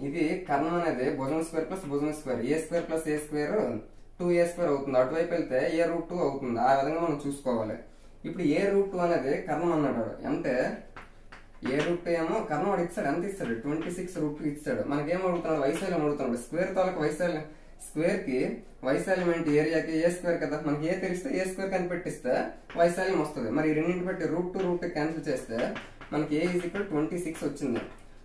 Speaker 1: ఇది కర్ణం అనేది భుజం స్క్వేర్ ప్లస్ భుజం స్క్వేర్, a² + a² 2a² అవుతుంది. అటువైపు వెళ్తే a√2 అవుతుంది. ఆ విధంగా మనం చూసుకోవాలి. ఇప్పుడు a√2 అనేది కర్ణం అన్నాడు. అంటే a√2 ఏమో కర్ణం వాడు ఇచ్చాడు. ఎంత ఇస్తాడు? 26√2 ఇచ్చాడు. మనకేం అడుగుతున్నాడు? వైశాల్యం అడుగుతున్నాడు. స్క్వేర్ తాలూకు వైశాల్యం స్క్వేర్ కి వైశాల్యం ఏంటి, ఏరియాకి ఏ స్క్వేర్ కదా, మనకి ఏ తెలిస్తే ఏ స్క్వేర్ కనిపెట్టిస్తే వైశాల్యం వస్తుంది. మరి ఈ రెండింటి బట్టి రూట్ టు రూట్ క్యాన్సిల్ చేస్తే మనకి ఏ ఈజ్ ఈక్వల్ 26 వచ్చింది.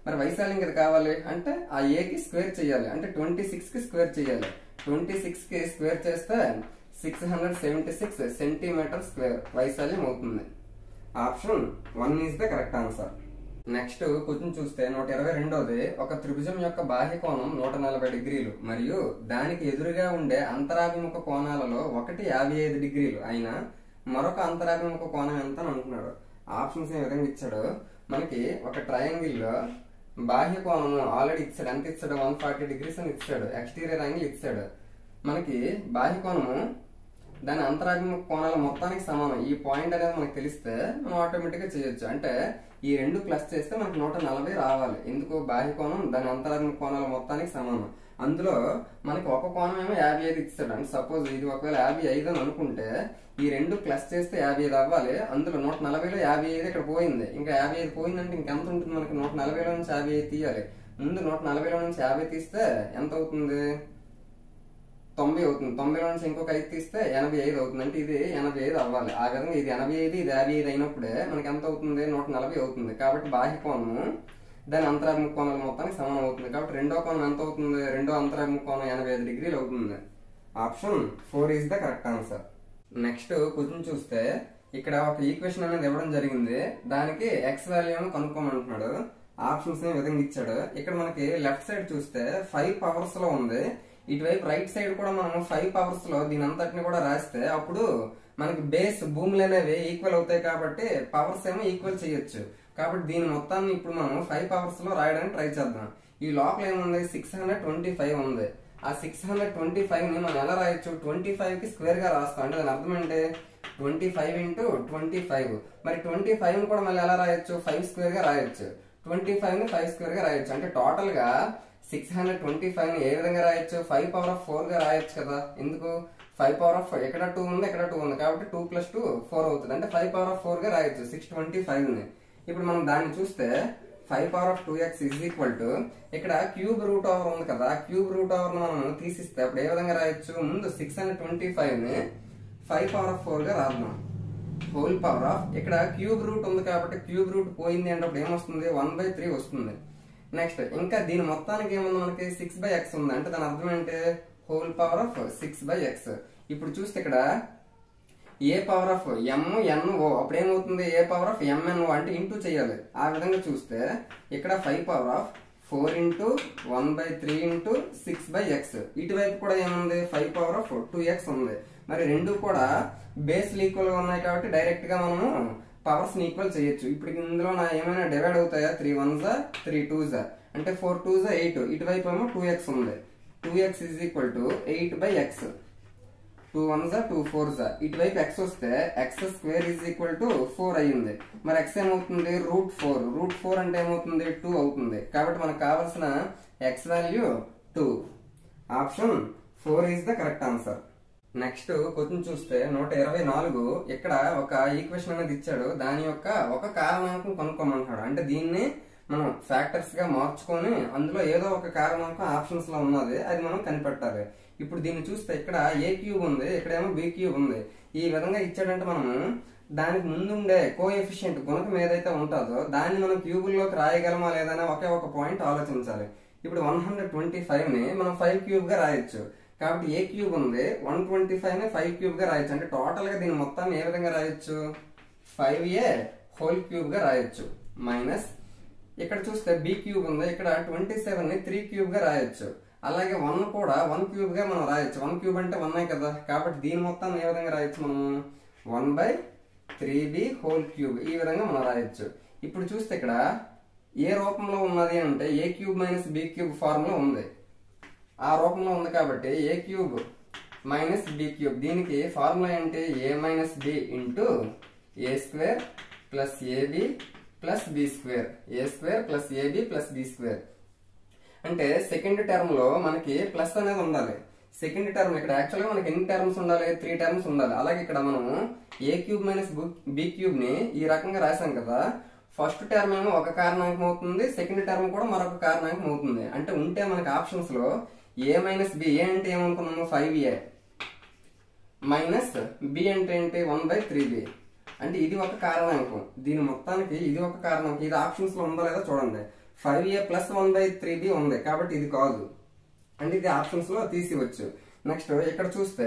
Speaker 1: మరి వైశాల్యం కదా కావాలి అంటే ఆ ఏ కి స్క్వేర్ చేయాలి, అంటే 26 కి స్క్వేర్ చేయాలి. 26 కి స్క్వేర్ చేస్తే 676 సెంటీమీటర్ స్క్వేర్ వైశాల్యం అవుతుంది. Option 1 is the correct answer. Next question చూస్తే 122ది ఒక త్రిభుజం యొక్క బాహ్య కోణం 140 డిగ్రీలు మరియు దానికి ఎదురుగా ఉండే అంతరాభిముఖ కోణాలలో ఒకటి 55 డిగ్రీలు అయినా మరొక అంతరాభిముఖ కోణం ఎంత అని అంటున్నాడు. ఆప్షన్స్ ఏ విధంగా ఇచ్చాడు, మనకి ఒక ట్రయాంగిల్ లో బాహ్య కోణము ఆల్రెడీ ఇచ్చాడు, ఎంత ఇచ్చాడు 140 డిగ్రీస్ అని ఇచ్చాడు. ఎక్స్టీరియర్ యాంగిల్ ఇచ్చాడు. మనకి బాహ్య కోణము దాని అంతరాభిముఖ కోణాల మొత్తానికి సమానం. ఈ పాయింట్ అనేది మనకు తెలిస్తే మనం ఆటోమేటిక్ గా చేయొచ్చు. అంటే ఈ రెండు ప్లస్ చేస్తే మనకి 140 రావాలి. ఎందుకు, బాహ్య కోణం దాని అంతరాభిముఖ కోణాల మొత్తానికి సమానం. అందులో మనకి ఒక కోణం ఏమో 55 ఇచ్చాడు. అంటే సపోజ్ ఇది ఒకవేళ 55 అని అనుకుంటే ఈ రెండు ప్లస్ చేస్తే 55 అవ్వాలి. అందులో 140లో 55 ఇక్కడ పోయింది. ఇంకా 55 పోయిందంటే ఇంకెంత ఉంటుంది మనకి, 140లో నుంచి 55 తీయాలి. ముందు 140లో నుంచి 50 తీస్తే ఎంత అవుతుంది, 90 అవుతుంది. 90లో నుంచి ఇంకొక 5 తీస్తే 85 అవుతుంది. అంటే ఇది 85 అవ్వాలి. ఆ విధంగా ఇది 85 ఇది 55 అయినప్పుడే మనకి ఎంత అవుతుంది, 140 అవుతుంది. కాబట్టి బాహ్య కోణము దాని అంతరాభిముఖ కోణాల మొత్తానికి సమానం అవుతుంది. కాబట్టి రెండో కోణం ఎంత అవుతుంది, రెండో అంతరాభిముఖ కోణం 85 డిగ్రీలు అవుతుంది. Option 4 is the correct answer. Next question చూస్తే ఇక్కడ ఒక ఈక్వేషన్ అనేది ఇవ్వడం జరిగింది. దానికి ఎక్స్ వాల్యూ కనుక్కోమంటున్నాడు. ఆప్షన్స్ ఈ విధంగా ఇచ్చాడు. ఇక్కడ మనకి లెఫ్ట్ సైడ్ చూస్తే 5 పవర్స్ లో ఉంది. ఇటువైపు రైట్ సైడ్ కూడా మనం 5 పవర్స్ లో దీని అంతటిని కూడా రాస్తే అప్పుడు మనకి బేస్ భూములు అనేవి ఈక్వల్ అవుతాయి. కాబట్టి పవర్స్ ఏమో ఈక్వల్ చేయొచ్చు. కాబట్టి దీని మొత్తాన్ని ఇప్పుడు మనం 5 పవర్స్ లో రాయడానికి ట్రై చేద్దాం. ఈ లోపల ఏముంది, 625 ఉంది. ఆ 625 ని మనం ఎలా రాయొచ్చు, 25 కి స్క్వేర్ గా రాస్తాం. అంటే దాని అర్థం ఏంటి, 25 ఇంటూ 25. మరి 25 ని కూడా మళ్ళీ ఎలా రాయొచ్చు, 5 స్క్వేర్ గా రాయొచ్చు. 25 ని 5 స్క్వేర్ గా రాయొచ్చు. అంటే టోటల్ గా 625 ని ఏ విధంగా రాయొచ్చు, 5 పవర్ ఆఫ్ 4 గా రాయొచ్చు కదా. ఎందుకు, 5 పవర్ ఆఫ్ ఇక్కడ 2 ఉంది, ఇక్కడ 2 ఉంది. కాబట్టి 2 + 2 4 అవుతుంది. అంటే 5 పవర్ ఆఫ్ 4 గా రాయొచ్చు 625 ని. ఇప్పుడు మనం దాన్ని చూస్తే 5 power of 2x is equal to ఇక్కడ క్యూబ్ రూట్ ఓవర్ ఉంది కదా, క్యూబ్ రూట్ ఓవర్ ను మనం తీసిస్తే అప్పుడు ఏ విధంగా రాయొచ్చు, ముందు 625 ని 5 పవర్ ఆఫ్ 4 గా రాద్దాం. హోల్ పవర్ ఆఫ్ ఇక్కడ క్యూబ్ రూట్ ఉంది కాబట్టి క్యూబ్ రూట్ పోయింది అంటే అప్పుడు ఏమొస్తుంది, 1/3 వస్తుంది. నెక్స్ట్ ఇంకా దీని మొత్తానికి ఏముంది, మనకి 6/x ఉంది. అంటే దాని అర్థం ఏంటి, హోల్ పవర్ ఆఫ్ 6/x. ఇప్పుడు చూస్తే ఇక్కడ ఏ పవర్ ఆఫ్ MNO అప్పుడు ఏమవుతుంది, ఏ పవర్ ఆఫ్ MNO అంటే ఇంటూ చేయాలి. ఆ విధంగా చూస్తే ఇక్కడ 5 power of 4 into 1/3 into 6/x. ఇటువైపు కూడా ఏముంది, 5 పవర్ ఆఫ్ 2x ఉంది. మరి రెండు కూడా బేస్లు ఈక్వల్ గా ఉన్నాయి కాబట్టి డైరెక్ట్ గా మనము పవర్స్ ని ఈక్వల్ చేయొచ్చు. ఇప్పుడు ఇందులో ఏమైనా డివైడ్ అవుతాయా, 3 1s 3 2s అంటే 4 2s 8. ఇటువైపు ఏమో 2x ఉంది. 2x is equal to 8/x. 2 1s 2 4s. ఇటువైపు x వస్తే x square is equal to 4 అయ్యింది. మరి x ఏమవుతుంది, √4. √4 అంటే ఏమవుతుంది, 2 అవుతుంది. కాబట్టి మనకు కావాల్సిన x value 2. Option 4 is the correct answer. Next question చూస్తే 124 ఇక్కడ ఒక ఈక్వేషన్ అనేది ఇచ్చాడు. దాని యొక్క ఒక కారణాంకం కనుక్కోమంటున్నాడు. అంటే దీన్ని మనం ఫ్యాక్టర్స్ గా మార్చుకొని అందులో ఏదో ఒక కారణాంకం ఆప్షన్స్ లో ఉన్నది, అది మనం కనిపెట్టాలి. ఇప్పుడు దీన్ని చూస్తే ఇక్కడ ఏ క్యూబ్ ఉంది, ఇక్కడేమో బి క్యూబ్ ఉంది. ఈ విధంగా ఇచ్చాడంటే మనము దానికి ముందుండే కోఎఫిషియంట్ గుణకం ఏదైతే ఉంటుందో దాన్ని మనం క్యూబుల్లోకి రాయగలమా లేదనే ఒకే ఒక పాయింట్ ఆలోచించాలి. ఇప్పుడు 125 ని మనం 5 క్యూబ్ గా రాయొచ్చు. కాబట్టి ఏ క్యూబ్ ఉంది, 125 ని 5 క్యూబ్ గా రాయొచ్చు. అంటే టోటల్ గా దీని మొత్తాన్ని ఏ విధంగా రాయొచ్చు, 5a హోల్ క్యూబ్ గా రాయొచ్చు. మైనస్ ఇక్కడ చూస్తే బి క్యూబ్ ఉంది, ఇక్కడ 27 ని 3 క్యూబ్ గా రాయొచ్చు. అలాగే 1 కూడా 1 క్యూబ్ గా మనం రాయొచ్చు. 1 క్యూబ్ అంటే 1 కదా. కాబట్టి దీని మొత్తాన్ని ఏ విధంగా రాయొచ్చు, మనము 1/3b హోల్ క్యూబ్ ఈ విధంగా మనం రాయొచ్చు. ఇప్పుడు చూస్తే ఇక్కడ ఏ రూపంలో ఉన్నది అంటే a cube minus b cube formula ఉంది. ఆ రూపంలో ఉంది కాబట్టి a cube minus b cube, దీనికి ఫార్ములా ఏంటి, a minus b into a square plus ab plus B square. A square plus ab plus B square. అంటే సెకండ్ టర్మ్ లో మనకి ప్లస్ అనేది ఉండాలి. సెకండ్ టర్మ్ ఇక్కడ యాక్చువల్ గా మనకి ఎన్ని టర్మ్స్ ఉండాలి, 3 టర్మ్స్ ఉండాలి. అలాగే ఇక్కడ మనము ఏ క్యూబ్ మైనస్ బి క్యూబ్ ని ఈ రకంగా రాసాం కదా. ఫస్ట్ టర్మ్ ఏమో ఒక కారణాంకం అవుతుంది, సెకండ్ టర్మ్ కూడా మరొక కారణాంకం అవుతుంది. అంటే ఉంటే మనకి ఆప్షన్స్ లో ఏ మైనస్ బి, ఏ అంటే ఏమనుకున్నాము 5a మైనస్ బి అంటే ఏంటి 1/3b. అంటే ఇది ఒక కారణాంకం, దీని మొత్తానికి ఇది ఒక కారణాంకం. ఇది ఆప్షన్స్ లో ఉందో లేదో చూడండి. 5a ప్లస్ 1/3b ఉంది కాబట్టి ఇది కాదు, అంటే ఇది ఆప్షన్స్ లో తీసివచ్చు. నెక్స్ట్ ఇక్కడ చూస్తే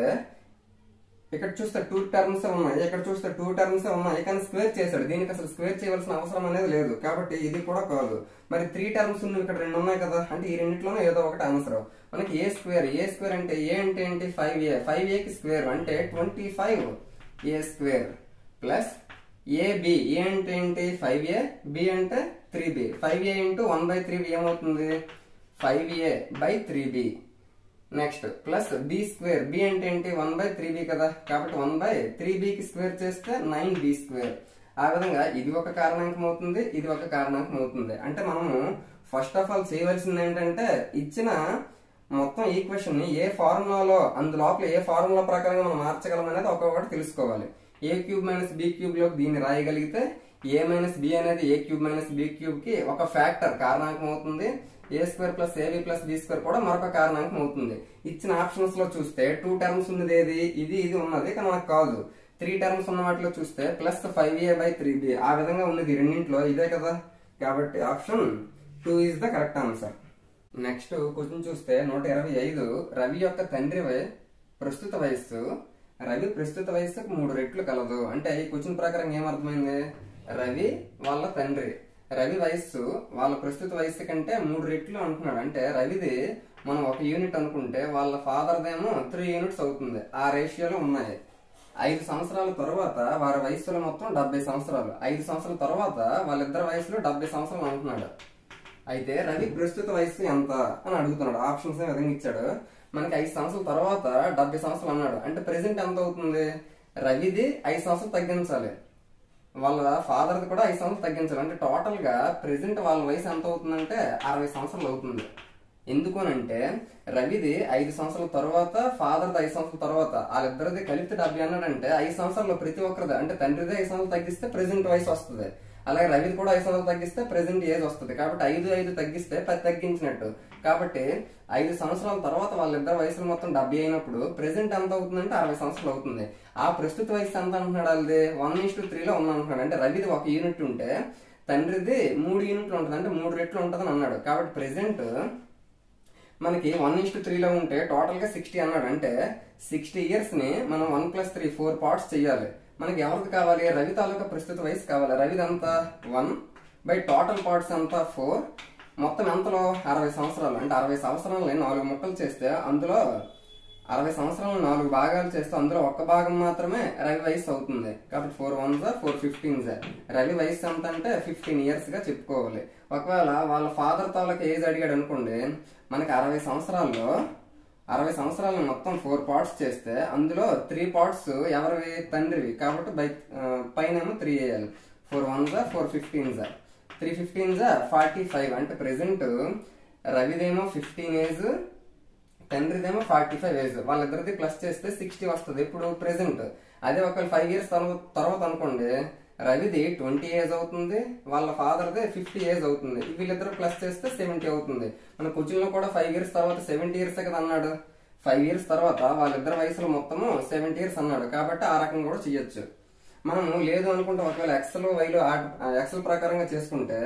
Speaker 1: 2 టర్మ్స్ ఉన్నాయి, ఇక్కడ చూస్తే 2 టర్మ్స్ ఉన్నాయి, కానీ స్క్వేర్ చేశాడు. దీనికి అసలు స్క్వేర్ చేయవలసిన అవసరం అనేది లేదు కాబట్టి ఇది కూడా కాదు. మరి 3 టర్మ్స్ ఉన్నాయి, ఇక్కడ 2 ఉన్నాయి కదా, అంటే ఈ రెండిట్లోనే ఏదో ఒకటి ఆన్సర్. మనకి ఏ స్క్వేర్ అంటే ఏ అంటే ఏంటి 5a కి స్క్వేర్ అంటే 25a స్క్వేర్ ప్లస్ ఏబి, ఏ అంటే ఏంటి 5a, బి అంటే 3b. 5a ఇంటూ 1/3b ఏమవుతుంది 5a/3b. Next plus B square, B అంటే ఏంటి 1/3b కదా, కాబట్టి 1/3b కి స్క్వేర్ చేస్తే 9b స్క్వేర్. ఆ విధంగా ఇది ఒక కారణాంకం అవుతుంది, ఇది ఒక కారణాంకం అవుతుంది. అంటే మనము ఫస్ట్ ఆఫ్ ఆల్ చేయవలసింది ఏంటంటే ఇచ్చిన మొత్తం ఈక్వేషన్ ని ఏ ఫార్ములాలో, అందులోపల ఏ ఫార్ములా ప్రకారంగా మనం మార్చగలం అనేది ఒక్కొక్కటి తెలుసుకోవాలి. a³ మైనస్ b³ లో దీన్ని రాయగలిగితే a మైనస్ b అనేది a³ మైనస్ b³ కి ఒక ఫ్యాక్టర్ కారణాంకం అవుతుంది. a² plus ab plus b² కూడా మరొక కారణాంకం అవుతుంది. ఇచ్చిన ఆప్షన్స్ లో చూస్తే 2 టర్మ్స్ ఉన్నది ఏది, ఇది ఉన్నది, కానీ మనకు కాదు. 3 టర్మ్స్ ఉన్న వాటిలో చూస్తే ప్లస్ 5a/3b, ఆ విధంగా ఉన్నది రెండింటిలో ఇదే కదా, కాబట్టి option 2 is the correct answer. Next question చూస్తే 125. రవి యొక్క తండ్రి ప్రస్తుత వయస్సు రవి ప్రస్తుత వయస్సుకు 3 రెట్లు కలదు. అంటే ఈ క్వశ్చన్ ప్రకారం ఏమర్థమైంది, రవి వాళ్ళ తండ్రి, రవి వయస్సు వాళ్ళ ప్రస్తుత వయస్సు కంటే 3 రెట్లు అంటున్నాడు. అంటే రవిది మనం 1 యూనిట్ అనుకుంటే వాళ్ళ ఫాదర్దేమో 3 యూనిట్స్ అవుతుంది. ఆ రేషియోలో ఉన్నాయి. 5 సంవత్సరాల తర్వాత వారి వయస్సులో మొత్తం 70 సంవత్సరాలు. 5 సంవత్సరాల తర్వాత వాళ్ళిద్దరి వయసులో 70 సంవత్సరాలు అంటున్నాడు. అయితే రవి ప్రస్తుత వయస్సు ఎంత అని అడుగుతున్నాడు. ఆప్షన్స్ విధంగా ఇచ్చాడు. మనకి 5 సంవత్సరాల తర్వాత 70 సంవత్సరాలు అన్నాడు. అంటే ప్రెసెంట్ ఎంత అవుతుంది, రవిది 5 సంవత్సరాలు తగ్గించాలి, వాళ్ళ ఫాదర్ది కూడా 5 సంవత్సరాలు తగ్గించాలి. అంటే టోటల్ గా ప్రెసెంట్ వాళ్ళ వయసు ఎంత అవుతుందంటే 60 సంవత్సరాలు అవుతుంది. ఎందుకనంటే రవిది 5 సంవత్సరాల తర్వాత, ఫాదర్ది 5 సంవత్సరాల తర్వాత, వాళ్ళిద్దరిది కలిపి 70 అన్నాడంటే 5 సంవత్సరాల్లో ప్రతి ఒక్కరిది, అంటే తండ్రిది 5 సంవత్సరాలు తగ్గిస్తే ప్రెసెంట్ వయసు వస్తుంది. అలాగే రవిది కూడా 5 సంవత్సరాలు తగ్గిస్తే ప్రెసెంట్ ఏజ్ వస్తుంది. కాబట్టి 5 తగ్గిస్తే 10 తగ్గించినట్టు. కాబట్టి 5 సంవత్సరాల తర్వాత వాళ్ళిద్దరు వయసులు మొత్తం 70 అయినప్పుడు ప్రెసెంట్ ఎంత అవుతుందంటే 60 సంవత్సరాలు అవుతుంది. ఆ ప్రస్తుత వయసు ఎంత అంటున్నాడు, వాళ్ళది 1:3 లో ఉందంటున్నాడు. అంటే రవిది 1 యూనిట్ ఉంటే తండ్రిది 3 యూనిట్లు ఉంటుంది, అంటే 3 రెట్లు ఉంటుందని అన్నాడు. కాబట్టి ప్రెసెంట్ మనకి 1:3 లో ఉంటే టోటల్ గా 60 అన్నాడు. అంటే 60 ఇయర్స్ ని మనం 1+3 4 పార్ట్స్ చెయ్యాలి. మనకి ఎవరిది కావాలి, రవి తాలూకా ప్రస్తుత వయసు కావాలి. రవిది అంతా 1 బై టోటల్ పార్ట్స్ అంతా 4, మొత్తం ఎంతలో 60 సంవత్సరాలు. అంటే 60 సంవత్సరాలని 4 ముక్కలు చేస్తే అందులో 60 సంవత్సరాలను 4 భాగాలు చేస్తే అందులో 1 భాగం మాత్రమే రవి వయసు అవుతుంది. కాబట్టి 4 1s 4 15s. రవి వయసు ఎంత అంటే 15 ఇయర్స్ గా చెప్పుకోవాలి. ఒకవేళ వాళ్ళ ఫాదర్ తాలూకా ఏజ్ అడిగాడు అనుకోండి, మనకి 60 సంవత్సరాలను మొత్తం 4 పార్ట్స్ చేస్తే అందులో 3 పార్ట్స్ ఎవరివి, తండ్రివి. కాబట్టి పైన 3 వేయాలి. 4 1s 4 15s, 3 15s 45. అంటే ప్రెసెంట్ రవిదేమో 15 ఏజ్, తండ్రిదేమో 45 ఏజ్. వాళ్ళిద్దరిది ప్లస్ చేస్తే 60 వస్తుంది ఇప్పుడు ప్రెసెంట్. అదే ఒకవేళ 5 ఇయర్స్ తర్వాత అనుకోండి, రవిది 20 ఏజ్ అవుతుంది, వాళ్ళ ఫాదర్ది 50 ఏజ్ అవుతుంది. వీళ్ళిద్దరు ప్లస్ చేస్తే 70 అవుతుంది. మన క్వశ్చన్ లో కూడా 5 ఇయర్స్ తర్వాత 70 ఇయర్స్ కదా అన్నాడు. 5 ఇయర్స్ తర్వాత వాళ్ళిద్దరు వయసులో మొత్తము 70 ఇయర్స్ అన్నాడు. కాబట్టి ఆ రకంగా కూడా చెయ్యొచ్చు. మనము లేదు అనుకుంటే ఒకవేళ ఎక్సెల్ ప్రకారంగా చేసుకుంటే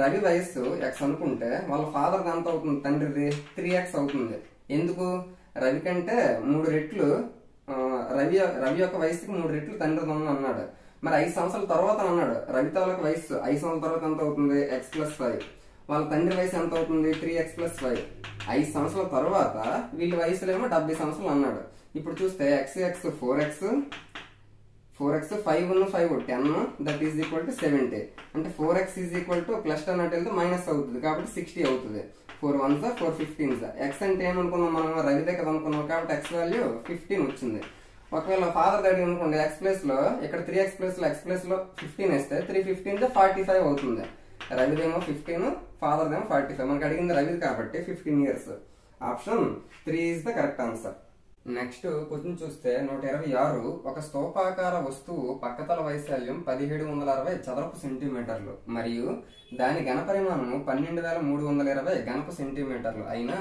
Speaker 1: రవి వయస్సు x అనుకుంటే వాళ్ళ ఫాదర్ ఎంత అవుతుంది, తండ్రిది 3x అవుతుంది. ఎందుకు, రవి కంటే 3 రెట్లు రవి యొక్క వయసుకి 3 రెట్లు తండ్రిది అన్నాడు. మరి 5 సంవత్సరాల తర్వాత అన్నాడు. రవి తాలూకు వయసు 5 సంవత్సరాల తర్వాత ఎంత అవుతుంది, x+5. వాళ్ళ తండ్రి వయసు ఎంత అవుతుంది, 3x+5. 5 సంవత్సరాల తర్వాత వీళ్ళ వయసులేమో 70 సంవత్సరాలు అన్నాడు. ఇప్పుడు చూస్తే x 4x 5 10 that is equal to 70. అంటే 4x ఈజ్ ఈక్వల్ టు +10 అంటే మైనస్ అవుతుంది, కాబట్టి 60 అవుతుంది. 4 1s 4 15s. x అంటే ఏమనుకున్నాం మనం, రవిదే కదా అనుకున్నాం, కాబట్టి x వాల్యూ 15 వచ్చింది. ఒకవేళ ఫాదర్ దగ్గర అనుకోండి, x ప్లేస్ లో ఇక్కడ 3x ప్లేస్ లో x ప్లేస్ లో 15 వేస్తే 3 15 45 అవుతుంది. రవిదేమో 15, ఫాదర్దేమో 45. మనకు అడిగింది రవిది కాబట్టి 15 years. Option 3 is the correct answer. Next question చూస్తే 126. ఒక స్తూపాకార వస్తువు పక్కతల వైశాల్యం 1760 చదరపు సెంటీమీటర్లు మరియు దాని ఘనపరిమాణము 12320 ఘనపు సెంటీమీటర్లు అయినా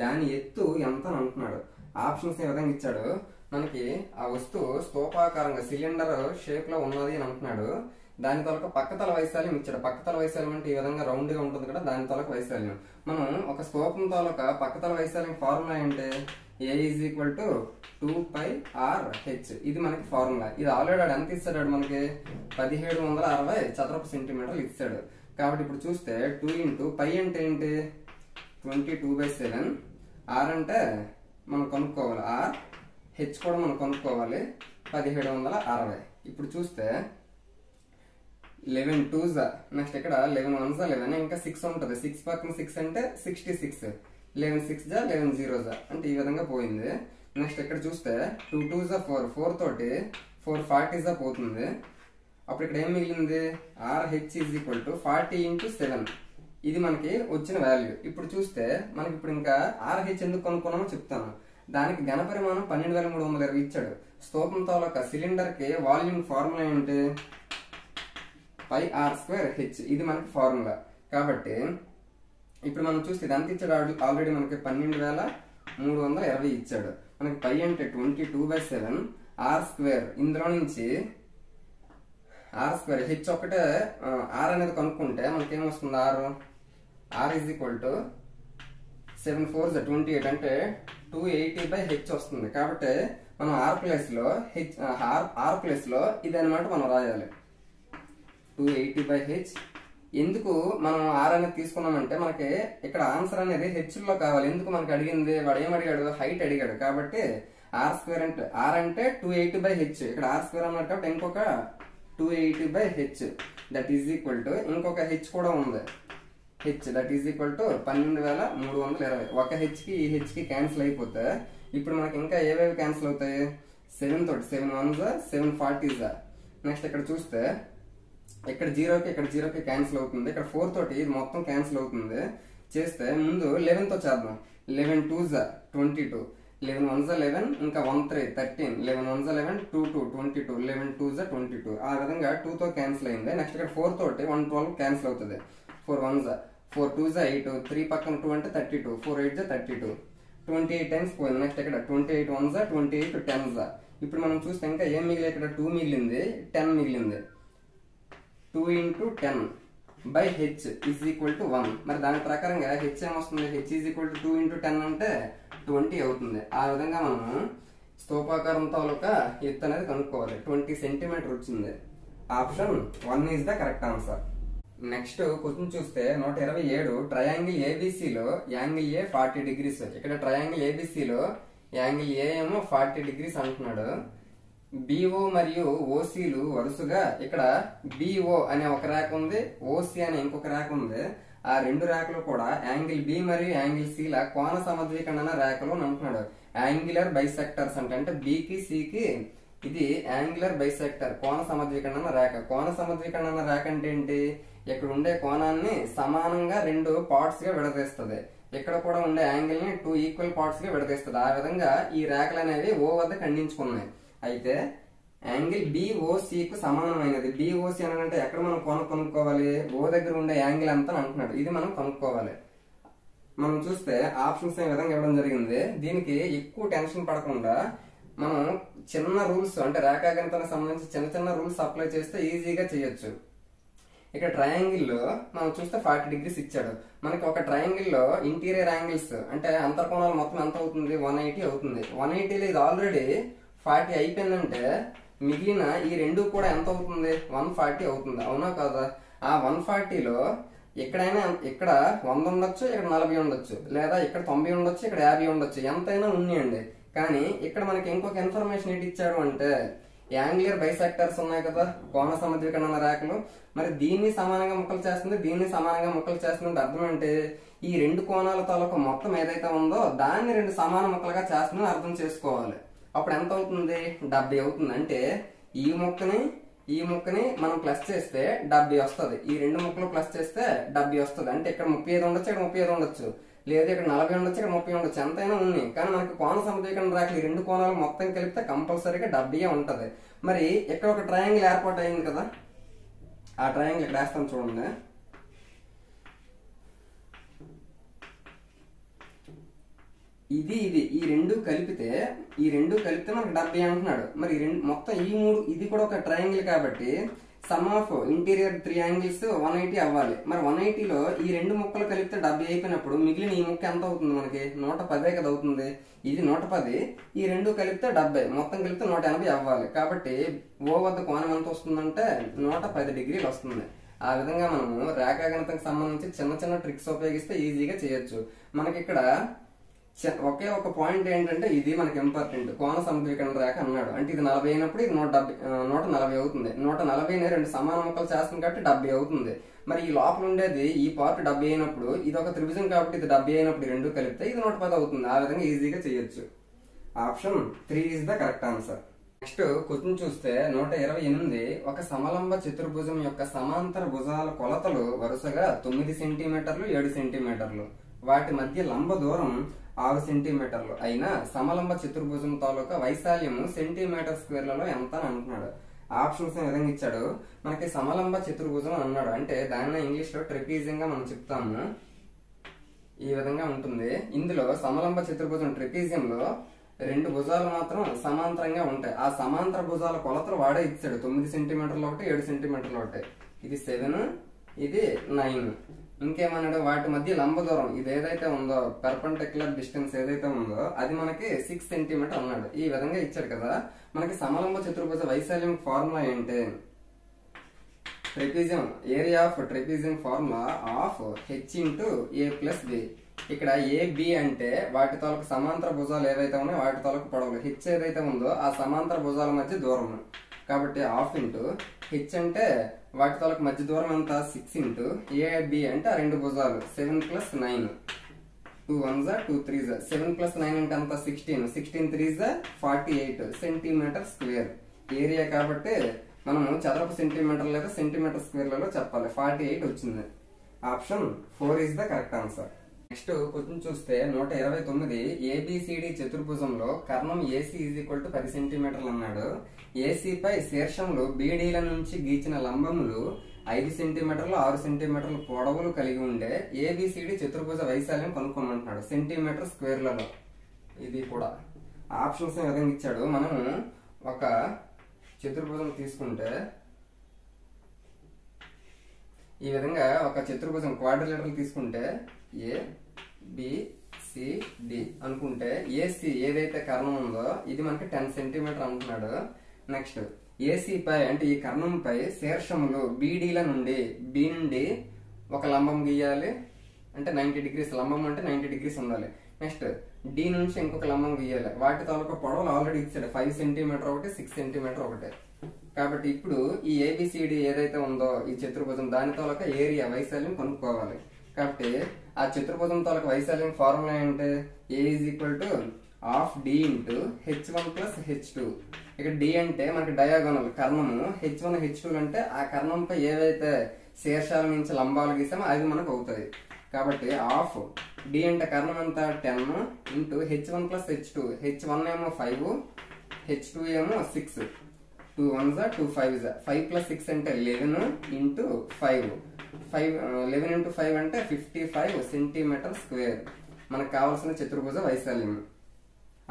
Speaker 1: దాని ఎత్తు ఎంత అని అంటున్నాడు. ఆప్షన్స్ ఏ విధంగా ఇచ్చాడు, మనకి ఆ వస్తువు స్తూపాకారంగా సిలిండర్ షేప్ లో ఉన్నది అని అంటున్నాడు. దాని తొలక పక్కతల వైశాల్యం ఇచ్చాడు. పక్కతల వైశాల్యం అంటే ఈ విధంగా రౌండ్ గా ఉంటుంది కదా, దాని తొలక వైశాల్యం. మనం ఒక స్తూపం తొలక పక్కతల వైశాల్యం ఫార్ములా ఏంటి, A is equal to 2πRh. ఇది మనకి ఫార్ములా. ఇది ఆల్రెడీ ఎంత ఇస్తాడు మనకి, 1760 చదరపు సెంటీమీటర్లు ఇస్తాడు. కాబట్టి ఇప్పుడు చూస్తే 2 ఇంటూ π అంటే ఏంటి, 22/7. R అంటే మనం కనుక్కోవాలి, H కూడా మనం కనుక్కోవాలి, 1760. ఇప్పుడు చూస్తే 11 2s, నెక్స్ట్ ఇక్కడ 11 1s 11, ఇంకా 6 ఉంటుంది. 6 పక్కన 6 అంటే 66. 11 6 11 0s అంటే ఈ విధంగా పోయింది. నెక్స్ట్ ఇక్కడ చూస్తే 2 2s 4, 4 తోటి 4 40s పోతుంది. అప్పుడు ఇక్కడ ఏం మిగిలింది, RH is equal to 40 into 7. ఇది మనకి వచ్చిన వాల్యూ. ఇప్పుడు చూస్తే మనకి ఇప్పుడు ఇంకా RH ఎందుకు కనుక్కున్నామో చెప్తాను. దానికి ఘనపరిమాణం 12320 ఇచ్చాడు. స్తూపం తాలూకా సిలిండర్ కి వాల్యూమ్ ఫార్ములా ఏంటి, πr²h. ఇది మనకి ఫార్ములా. కాబట్టి ఇప్పుడు మనం చూస్తే ఇది ఎంత ఇచ్చాడు, ఆల్రెడీ మనకి 12320 ఇచ్చాడు. మనకి π అంటే 22/7, r². ఇందులో నుంచి r², h ఒకటే, r అనేది కనుక్కుంటే మనకి ఏమొస్తుంది, r is equal to 7 4s 28 అంటే 280/h వస్తుంది. కాబట్టి మనం r ప్లేస్ లో ఇది అనమాట మనం రాయాలి, 280/h. ఎందుకు మనం r అనేది తీసుకున్నామంటే మనకి ఇక్కడ ఆన్సర్ అనేది h లో కావాలి. ఎందుకు మనకి అడిగింది, వాడు ఏం అడిగాడు, హైట్ అడిగాడు. కాబట్టి r² అంటే r అంటే 280/h, ఇక్కడ r² అన్నాడు కాబట్టి ఇంకొక 280/h that is equal to ఇంకొక h కూడా ఉంది, h that is equal to 12320. ఒక h కి ఈ h కి క్యాన్సిల్ అయిపోతే ఇప్పుడు మనకి ఇంకా ఏవేవి క్యాన్సిల్ అవుతాయి, 7 తోటి 7 1s 7 40s. నెక్స్ట్ ఇక్కడ చూస్తే ఇక్కడ 0కి క్యాన్సిల్ అవుతుంది. ఇక్కడ 4 తోటి ఇది మొత్తం క్యాన్సిల్ అవుతుంది. చేస్తే ముందు 11 తో చేద్దాం. 11 2s 22, 11 1s 11, ఇంకా 1 3 13, 11 1s 11, 2 2 22, 11 2s 22. ఆ విధంగా 2 తో క్యాన్సిల్ అయింది. నెక్స్ట్ ఇక్కడ 4 తోటి 1 12 క్యాన్సిల్ అవుతుంది. 4 1s 4 2s 8, 3 పక్కన 2 అంటే 32, 4 8s 32, 28 టైమ్స్ పోయింది. నెక్స్ట్ ఇక్కడ 28 1s 28 10s. ఇప్పుడు మనం చూస్తే ఇంకా ఏం మిగిలి, ఇక్కడ 2 మిగిలింది, 10 మిగిలింది. 2 into 10/h is equal to 1. మరి దాని ప్రకారంగా h ఏమొస్తుంది, h is equal to 2 into 10 అంటే 20 అవుతుంది. ఆ విధంగా మనం స్తూపాకారం తాలూకా ఎత్తు అనేది కనుక్కోవాలి. 20 సెంటీమీటర్ వచ్చింది. Option 1 is the correct answer. Next question చూస్తే 127, ట్రయాంగిల్ ఏబిసిలో యాంగిల్ ఏ 40 degrees. ఇక్కడ ట్రయాంగిల్ ఏబిసిలో యాంగిల్ ఏ ఏమో 40 degrees అంటున్నాడు. బిఓ మరియు ఓసీలు వరుసగా, ఇక్కడ బిఓ అనే ఒక రేఖ ఉంది, ఓసీ అనే ఇంకొక రేఖ ఉంది. ఆ రెండు రేఖలు కూడా యాంగిల్ బి మరియు యాంగిల్ సి ల కోణ సమద్విఖండన రేఖలు అని అంటున్నాడు. యాంగులర్ బైసెక్టర్స్ అంటే బికి సికి ఇది యాంగులర్ బైసెక్టర్, కోణ సమద్విఖండన రేఖ. కోణ సమద్విఖండన రేఖ అంటే ఏంటి, ఇక్కడ ఉండే కోణాన్ని సమానంగా 2 పార్ట్స్ గా విడదీస్తుంది. ఇక్కడ కూడా ఉండే యాంగిల్ ని 2 ఈక్వల్ పార్ట్స్ గా విడదీస్తుంది. ఆ విధంగా ఈ రేఖలు అనేవి ఓ వద్ద ఖండించుకున్నాయి. అయితే యాంగిల్ బిఓసి కు సమానమైనది. బిఓసి అంటే ఎక్కడ మనం కనుక్కోవాలి, ఓ దగ్గర ఉండే యాంగిల్ అంతా అంటున్నాడు. ఇది మనం కనుక్కోవాలి. మనం చూస్తే ఆప్షన్స్ ఏ విధంగా ఇవ్వడం జరిగింది. దీనికి ఎక్కువ టెన్షన్ పడకుండా మనం చిన్న రూల్స్ అంటే రేఖాగణితానికి సంబంధించి చిన్న చిన్న రూల్స్ అప్లై చేస్తే ఈజీగా చేయొచ్చు. ఇక్కడ ట్రయాంగిల్ లో మనం చూస్తే 40 degrees ఇచ్చాడు. మనకి ఒక ట్రయాంగిల్ లో ఇంటీరియర్ యాంగిల్స్ అంటే అంతర్కోణాలు మొత్తం ఎంత అవుతుంది, 180 అవుతుంది. 180లో ఇది ఆల్రెడీ 40 అయిపోయిందంటే మిగిలిన ఈ రెండు కూడా ఎంత అవుతుంది, 140 అవుతుంది. అవునా కాదా? ఆ 140లో ఎక్కడైనా ఇక్కడ 100 ఉండొచ్చు, ఇక్కడ 40 ఉండొచ్చు, లేదా ఇక్కడ 90 ఉండొచ్చు, ఇక్కడ 50 ఉండొచ్చు, ఎంతైనా ఉన్నాయండి. కానీ ఇక్కడ మనకి ఇంకొక ఇన్ఫర్మేషన్ ఏంటి ఇచ్చాడు అంటే యాంగులర్ బైసెక్టర్స్ ఉన్నాయి కదా, కోణ సమద్విఖండన రేఖలు. మరి దీన్ని సమానంగా ముక్కలు చేస్తుంది, దీన్ని సమానంగా ముక్కలు చేస్తుంది అంటే అర్థం అంటే ఈ రెండు కోణాల తాలూకు మొత్తం ఏదైతే ఉందో దాన్ని 2 సమాన ముక్కలుగా చేస్తుందని అర్థం చేసుకోవాలి. అప్పుడు ఎంత అవుతుంది, 70 అవుతుంది. అంటే ఈ ముక్కని మనం ప్లస్ చేస్తే 70 వస్తుంది. ఈ రెండు ముక్కలు ప్లస్ చేస్తే 70 వస్తుంది. అంటే ఇక్కడ 35 ఉండొచ్చు, ఇక్కడ 35 ఉండొచ్చు, లేదా ఇక్కడ 40 ఉండొచ్చు, ఇక్కడ 30 ఉండొచ్చు, ఎంతైనా ఉన్నాయి. కానీ మనకి కోణ సమద్విఖండన రేఖలు ఈ రెండు కోణాలు మొత్తం కలిపితే కంపల్సరీగా 70 ఉంటది. మరి ఇక్కడ ఒక ట్రయాంగిల్ ఏర్పాటు అయింది కదా, ఆ ట్రయాంగిల్ ఇక్కడ వేస్తాం చూడండి. ఇది ఇది ఈ రెండు కలిపితే మనకి 70 అంటున్నాడు. మరి మొత్తం ఈ మూడు, ఇది కూడా ఒక ట్రయాంగిల్ కాబట్టి సమ్ ఆఫ్ ఇంటీరియర్ 3 యాంగిల్స్ 180 అవ్వాలి. మరి 180లో ఈ రెండు ముక్కలు కలిపితే 70 అయిపోయినప్పుడు మిగిలిన ఈ ముక్క ఎంత అవుతుంది? మనకి 110 కదా అవుతుంది. ఇది 110, ఈ రెండు కలిపితే 70, మొత్తం కలిపితే 180 అవ్వాలి. కాబట్టి ఓ వద్ద కోణం ఎంత వస్తుందంటే 110 డిగ్రీలు వస్తుంది. ఆ విధంగా మనము రేఖాగణితానికి సంబంధించి చిన్న చిన్న ట్రిక్స్ ఉపయోగిస్తే ఈజీగా చేయొచ్చు. మనకి ఇక్కడ ఒకే ఒక పాయింట్ ఏంటంటే ఇది మనకి ఇంపార్టెంట్. కోణ సమద్వికరణ రేఖ అన్నాడు అంటే ఇది 40 అయినప్పుడు ఇది 140 అవుతుంది. 140ని రెండు సమాన ముక్కలు చేస్తుంది కాబట్టి 70 అవుతుంది. మరి ఈ లోపల ఉండేది ఈ పార్ట్ 70 అయినప్పుడు ఇది ఒక త్రిభుజం కాబట్టి ఇది 70 అయినప్పుడు రెండు కలిపితే ఇది 110 అవుతుంది. ఆ విధంగా ఈజీగా చేయొచ్చు. Option 3 is the correct answer. Next question చూస్తే 128 ఒక సమలంబ చతుర్భుజం యొక్క సమాంతర భుజాల కొలతలు వరుసగా 9 సెంటీమీటర్లు 7 సెంటీమీటర్లు, వాటి మధ్య లంబ దూరం 6 సెంటీమీటర్లు అయినా సమలంబ చతుర్భుజం తాలూకా వైశాల్యము సెంటీమీటర్ స్క్వేర్లలో ఎంత అని అంటున్నాడు. ఆప్షన్స్ ఈ విధంగా ఇచ్చాడు. మనకి సమలంబ చతుర్భుజం అన్నాడు అంటే దాన్ని ఇంగ్లీష్ లో ట్రెపీజియం గా మనం చెప్తాము. ఈ విధంగా ఉంటుంది. ఇందులో సమలంబ చతుర్భుజం ట్రెపీజియంలో రెండు భుజాలు మాత్రం సమాంతరంగా ఉంటాయి. ఆ సమాంతర భుజాల కొలతలు వాడే ఇచ్చాడు. 9 సెంటీమీటర్లు ఒకటి, 7 సెంటీమీటర్లు ఒకటి. ఇది 7, ఇది 9. ఇంకేమన్నాడు? వాటి మధ్య లంబ దూరం ఇది ఏదైతే ఉందో, పెర్పెండిక్యులర్ డిస్టెన్స్ ఏదైతే ఉందో అది మనకి 6 సెంటీమీటర్ అన్నాడు. ఈ విధంగా ఇచ్చాడు కదా. మనకి సమలంబ చతుర్భుజ వైశాల్యం ఫార్ములా ఏంటి? Trapezium area of trapezium formula of H into A plus B. ఇక్కడ ఏ బి అంటే వాటి తాలూకు సమాంతర భుజాలు ఏవైతే ఉన్నాయో వాటి తాలూకు పొడవులు, హెచ్ ఏదైతే ఉందో ఆ సమాంతర భుజాల మధ్య దూరం. కాబట్టి హాఫ్ ఇంటూ హెచ్ అంటే వాటి తాలూకు మధ్య దూరం ఎంత? 6 ఇంటూ ఏ బి అంటే ఆ రెండు భుజాలు 7 + 9. 2 1s 2 3s 7 + 9 అంటే అంత 16. 16 3s 48 సెంటీమీటర్ స్క్వేర్ ఏరియా. కాబట్టి మనము చదరపు సెంటీమీటర్ లేదా సెంటీమీటర్ స్క్వేర్లలో చెప్పాలి. 48 వచ్చింది. Option 4 is the correct answer. Next question చూస్తే 129 ఏబిసిడి చతుర్భుజంలో కర్ణం ఏసీ = 10 సెంటీమీటర్లు అన్నాడు. ఏసీ పై శీర్షములు బీడీల నుంచి గీచిన లంబములు 5 సెంటీమీటర్లు 6 సెంటీమీటర్ల పొడవులు కలిగి ఉండే ఏబిసిడి చతుర్భుజ వైశాల్యం కనుక్కోమంటున్నాడు సెంటీమీటర్ స్క్వేర్లలో. ఇది కూడా ఆప్షన్స్ ఈ విధంగా ఇచ్చాడు. మనము ఒక చతుర్భుజం తీసుకుంటే ఈ విధంగా ఒక చతుర్భుజం క్వాడ్రిలేటరల్ తీసుకుంటే ఏ బి సి డి అనుకుంటే ఏసీ ఏదైతే కర్ణం ఉందో ఇది మనకి 10 సెంటీమీటర్ అంటున్నాడు. నెక్స్ట్ ఏసీ పై అంటే ఈ కర్ణంపై శీర్షములు బీడీల నుండి బి నుండి ఒక లంబం గీయాలి అంటే 90 డిగ్రీస్. లంబం అంటే 90 డిగ్రీస్ ఉండాలి. నెక్స్ట్ డి నుంచి ఇంకొక లంబం గీయాలి. వాటి తాలూకా పొడవులు ఆల్రెడీ ఇచ్చాడు. 5 సెంటీమీటర్ ఒకటి, 6 సెంటీమీటర్ ఒకటి. కాబట్టి ఇప్పుడు ఈ ఏబిసిడి ఏదైతే ఉందో ఈ చతుర్భుజం దాని తాలూకా ఏరియా వైశాల్యం కనుక్కోవాలి. కాబట్టి ఆ చతుర్భుజం తాలూకా వైశాల్యం ఫార్ములా ఏంటి? ఏ = ½ d ఇంటూ h1 + h2. ఇక్కడ డి అంటే మనకి డయాగోనల్ కర్ణము, h1 h2 అంటే ఆ కర్ణంపై ఏవైతే శీర్షాల నుంచి లంబాలు గీసామో అవి మనకు అవుతాయి. కాబట్టి హాఫ్ డి అంటే కర్ణం అంతా 10 ఇంటూ h1 + h2. h1 ఏమో 5, h2 ఏమో 6. 2 1s 2 5s 5 + 6 అంటే 11 ఇంటూ 5. 11 ఇంటూ 5 అంటే 55 సెంటీమీటర్ స్క్వేర్ మనకు కావాల్సిన చతుర్భుజ వైశాల్యం.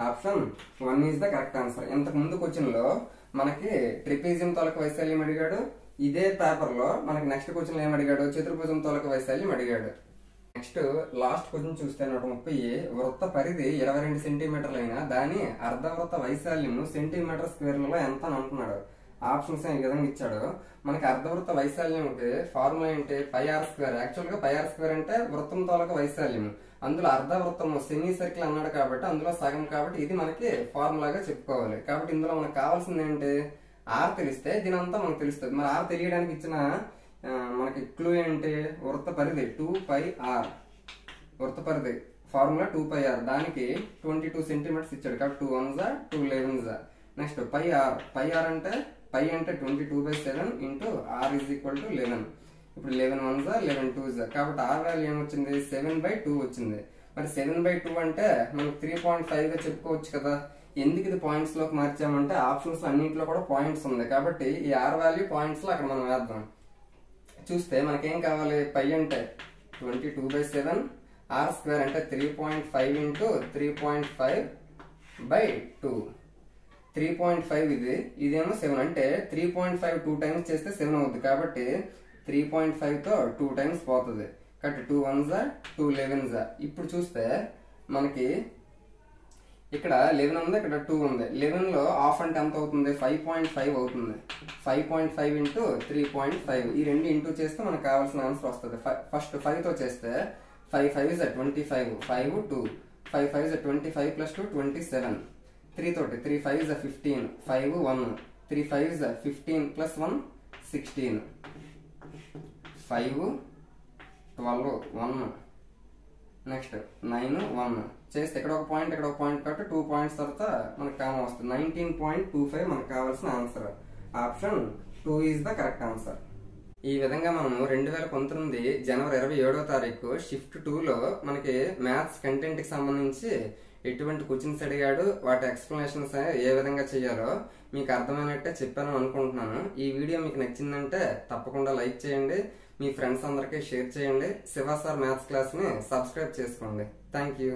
Speaker 1: Option 1 is the correct answer. ఇంతకు ముందు క్వశ్చన్ లో మనకి ట్రిపీజియం తాలూకా వైశాల్యం అడిగాడు. ఇదే పేపర్ లో మనకి నెక్స్ట్ క్వశ్చన్ ఏం అడిగాడు? చతుర్భుజం తాలూకా వైశాల్యం అడిగాడు. నెక్స్ట్ లాస్ట్ క్వశ్చన్ చూస్తే 130 వృత్త పరిధి 22 సెంటీమీటర్లు అయినా దాని అర్ధవృత్త వైశాల్యం సెంటీమీటర్ స్క్వేర్లలో ఎంత అని అంటున్నాడు. ఆప్షన్స్ ఈ విధంగా ఇచ్చాడు. మనకి అర్ధవృత్త వైశాల్యం ఫార్ములా ఏంటి? πr². యాక్చువల్ గా πr² అంటే వృత్తం తాలూకా వైశాల్యం. అందులో అర్ధవృత్తము సెమీ సర్కిల్ అన్నాడు కాబట్టి అందులో సగం కాబట్టి ఇది మనకి ఫార్ములాగా చెప్పుకోవాలి. కాబట్టి ఇందులో మనకు కావాల్సింది ఏంటి? ఆర్ తెలిస్తే దీని అంతా మనకు తెలుస్తుంది. మరి ఆర్ తెలియడానికి ఇచ్చిన మనకి క్లూ ఏంటి? వృత్త పరిధి 2πr. వృత్త పరిధి ఫార్ములా 2πr. దానికి 22 సెంటీమీటర్స్ ఇచ్చాడు కాబట్టి 2 1s 2 11s. నెక్స్ట్ πr అంటే 22/7 ఇంటూ r = 11. ఇప్పుడు 11 1s 11 2s కాబట్టి r వాల్యూ ఏమొచ్చింది? 7/2 వచ్చింది. మరి 7/2 అంటే మనకి 3.5 గా చెప్పుకోవచ్చు కదా. ఎందుకు ఇది పాయింట్స్ లోకి మార్చామంటే ఆప్షన్స్ అన్నింటిలో కూడా పాయింట్స్ ఉంది కాబట్టి ఈ r వాల్యూ పాయింట్స్ లో అక్కడ మనం వేద్దాం. చూస్తే మనకేం కావాలి? π అంటే 22/7, ఆర్ స్క్వేర్ అంటే 3.5 ఇంటూ 3.5/2. 3.5 ఇదేమో 7 అంటే 3.5 2 టైమ్స్ చేస్తే 7 అవుతుంది. కాబట్టి 3.5 తో 2 టైమ్స్ పోతుంది. కాబట్టి 2 1s 2 11s. ఇప్పుడు చూస్తే మనకి ఇక్కడ 11 ఉంది, ఇక్కడ 2 ఉంది. 11 లో హాఫ్ అంటే ఎంత అవుతుంది? 5.5 అవుతుంది. 5.5 ఇంటూ 3.5 ఈ రెండు ఇంటూ చేస్తే మనకు కావాల్సిన ఆన్సర్ వస్తుంది. ఫస్ట్ 5 తో చేస్తే 5 5s 25, 5 2, 5 5s 25 plus 2 27. 3 తోటి 3 5s 15, 5 1, 3 5s 15 plus 1 16, 5 12 1, నెక్స్ట్ 9 1 చేస్తే ఇక్కడ ఒక పాయింట్ ఇక్కడ ఒక పాయింట్ కాబట్టి 2 పాయింట్స్ తర్వాత మనకు కామన్ వస్తుంది. 19.25 మనకు కావాల్సిన answer. Option 2 is the correct answer. ఈ విధంగా మనము 2019 జనవరి 27వ తారీఖు షిఫ్ట్ 2లో మనకి మ్యాథ్స్ కంటెంట్ కి సంబంధించి ఎటువంటి క్వశ్చన్స్ అడిగాడు, వాటి ఎక్స్ప్లెనేషన్స్ ఏ విధంగా చేయాలో మీకు అర్థమైనట్టే చెప్పాను అనుకుంటున్నాను. ఈ వీడియో మీకు నచ్చిందంటే తప్పకుండా లైక్ చేయండి, మీ ఫ్రెండ్స్ అందరికీ షేర్ చేయండి. శివ సార్ మ్యాథ్స్ క్లాస్ ని సబ్స్క్రైబ్ చేసుకోండి. Thank you.